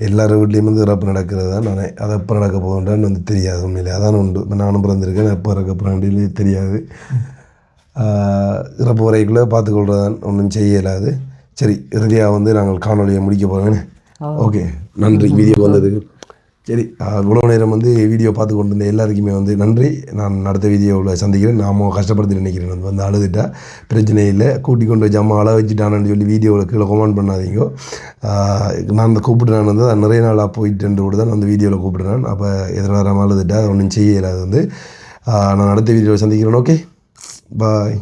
எல்லாரும் வீட்லேயும் வந்து இறப்பு நடக்கிறது தான். நான் அதை எப்போ நடக்க போகின்றான்னு வந்து தெரியாது. உண்மையிலே அதான் உண்டு. இப்போ நானும் பிறந்திருக்கேன், எப்போ இறக்க போகிறேன் தெரியாது. இறப்பு வரைக்குள்ளே பார்த்துக்கொள்றதான், ஒன்றும் செய்ய இயலாது. சரி, இறுதியாக வந்து நாங்கள் காணொலியை முடிக்க போகிறேன்னு. ஓகே, நன்றி வீடியோ வந்ததுக்கு. சரி, இவ்வளோ நேரம் வந்து வீடியோ பார்த்து கொண்டு இருந்த எல்லாருக்குமே வந்து நன்றி. நான் அடுத்த வீடியோவில் சந்திக்கிறேன். நாம் கஷ்டப்படுத்தி நினைக்கிறேன் வந்து அழுதுட்டா பிரச்சனை இல்லை, கூட்டி கொண்டு வச்சு அம்மா அழ வச்சுட்டானு சொல்லி வீடியோவில் கீழே கமெண்ட் பண்ணாதீங்க. நான் அந்த கூப்பிட்றேன் வந்து நிறைய நாளாக போயிட்டு கூட தான் அந்த வீடியோவில் கூப்பிட்றேன். அப்போ எதிர்வராமல் அழுதுட்டா ஒன்றும் செய்ய இல்லாது வந்து நான் அடுத்த வீடியோவில் சந்திக்கிறேன். ஓகே, பாய்.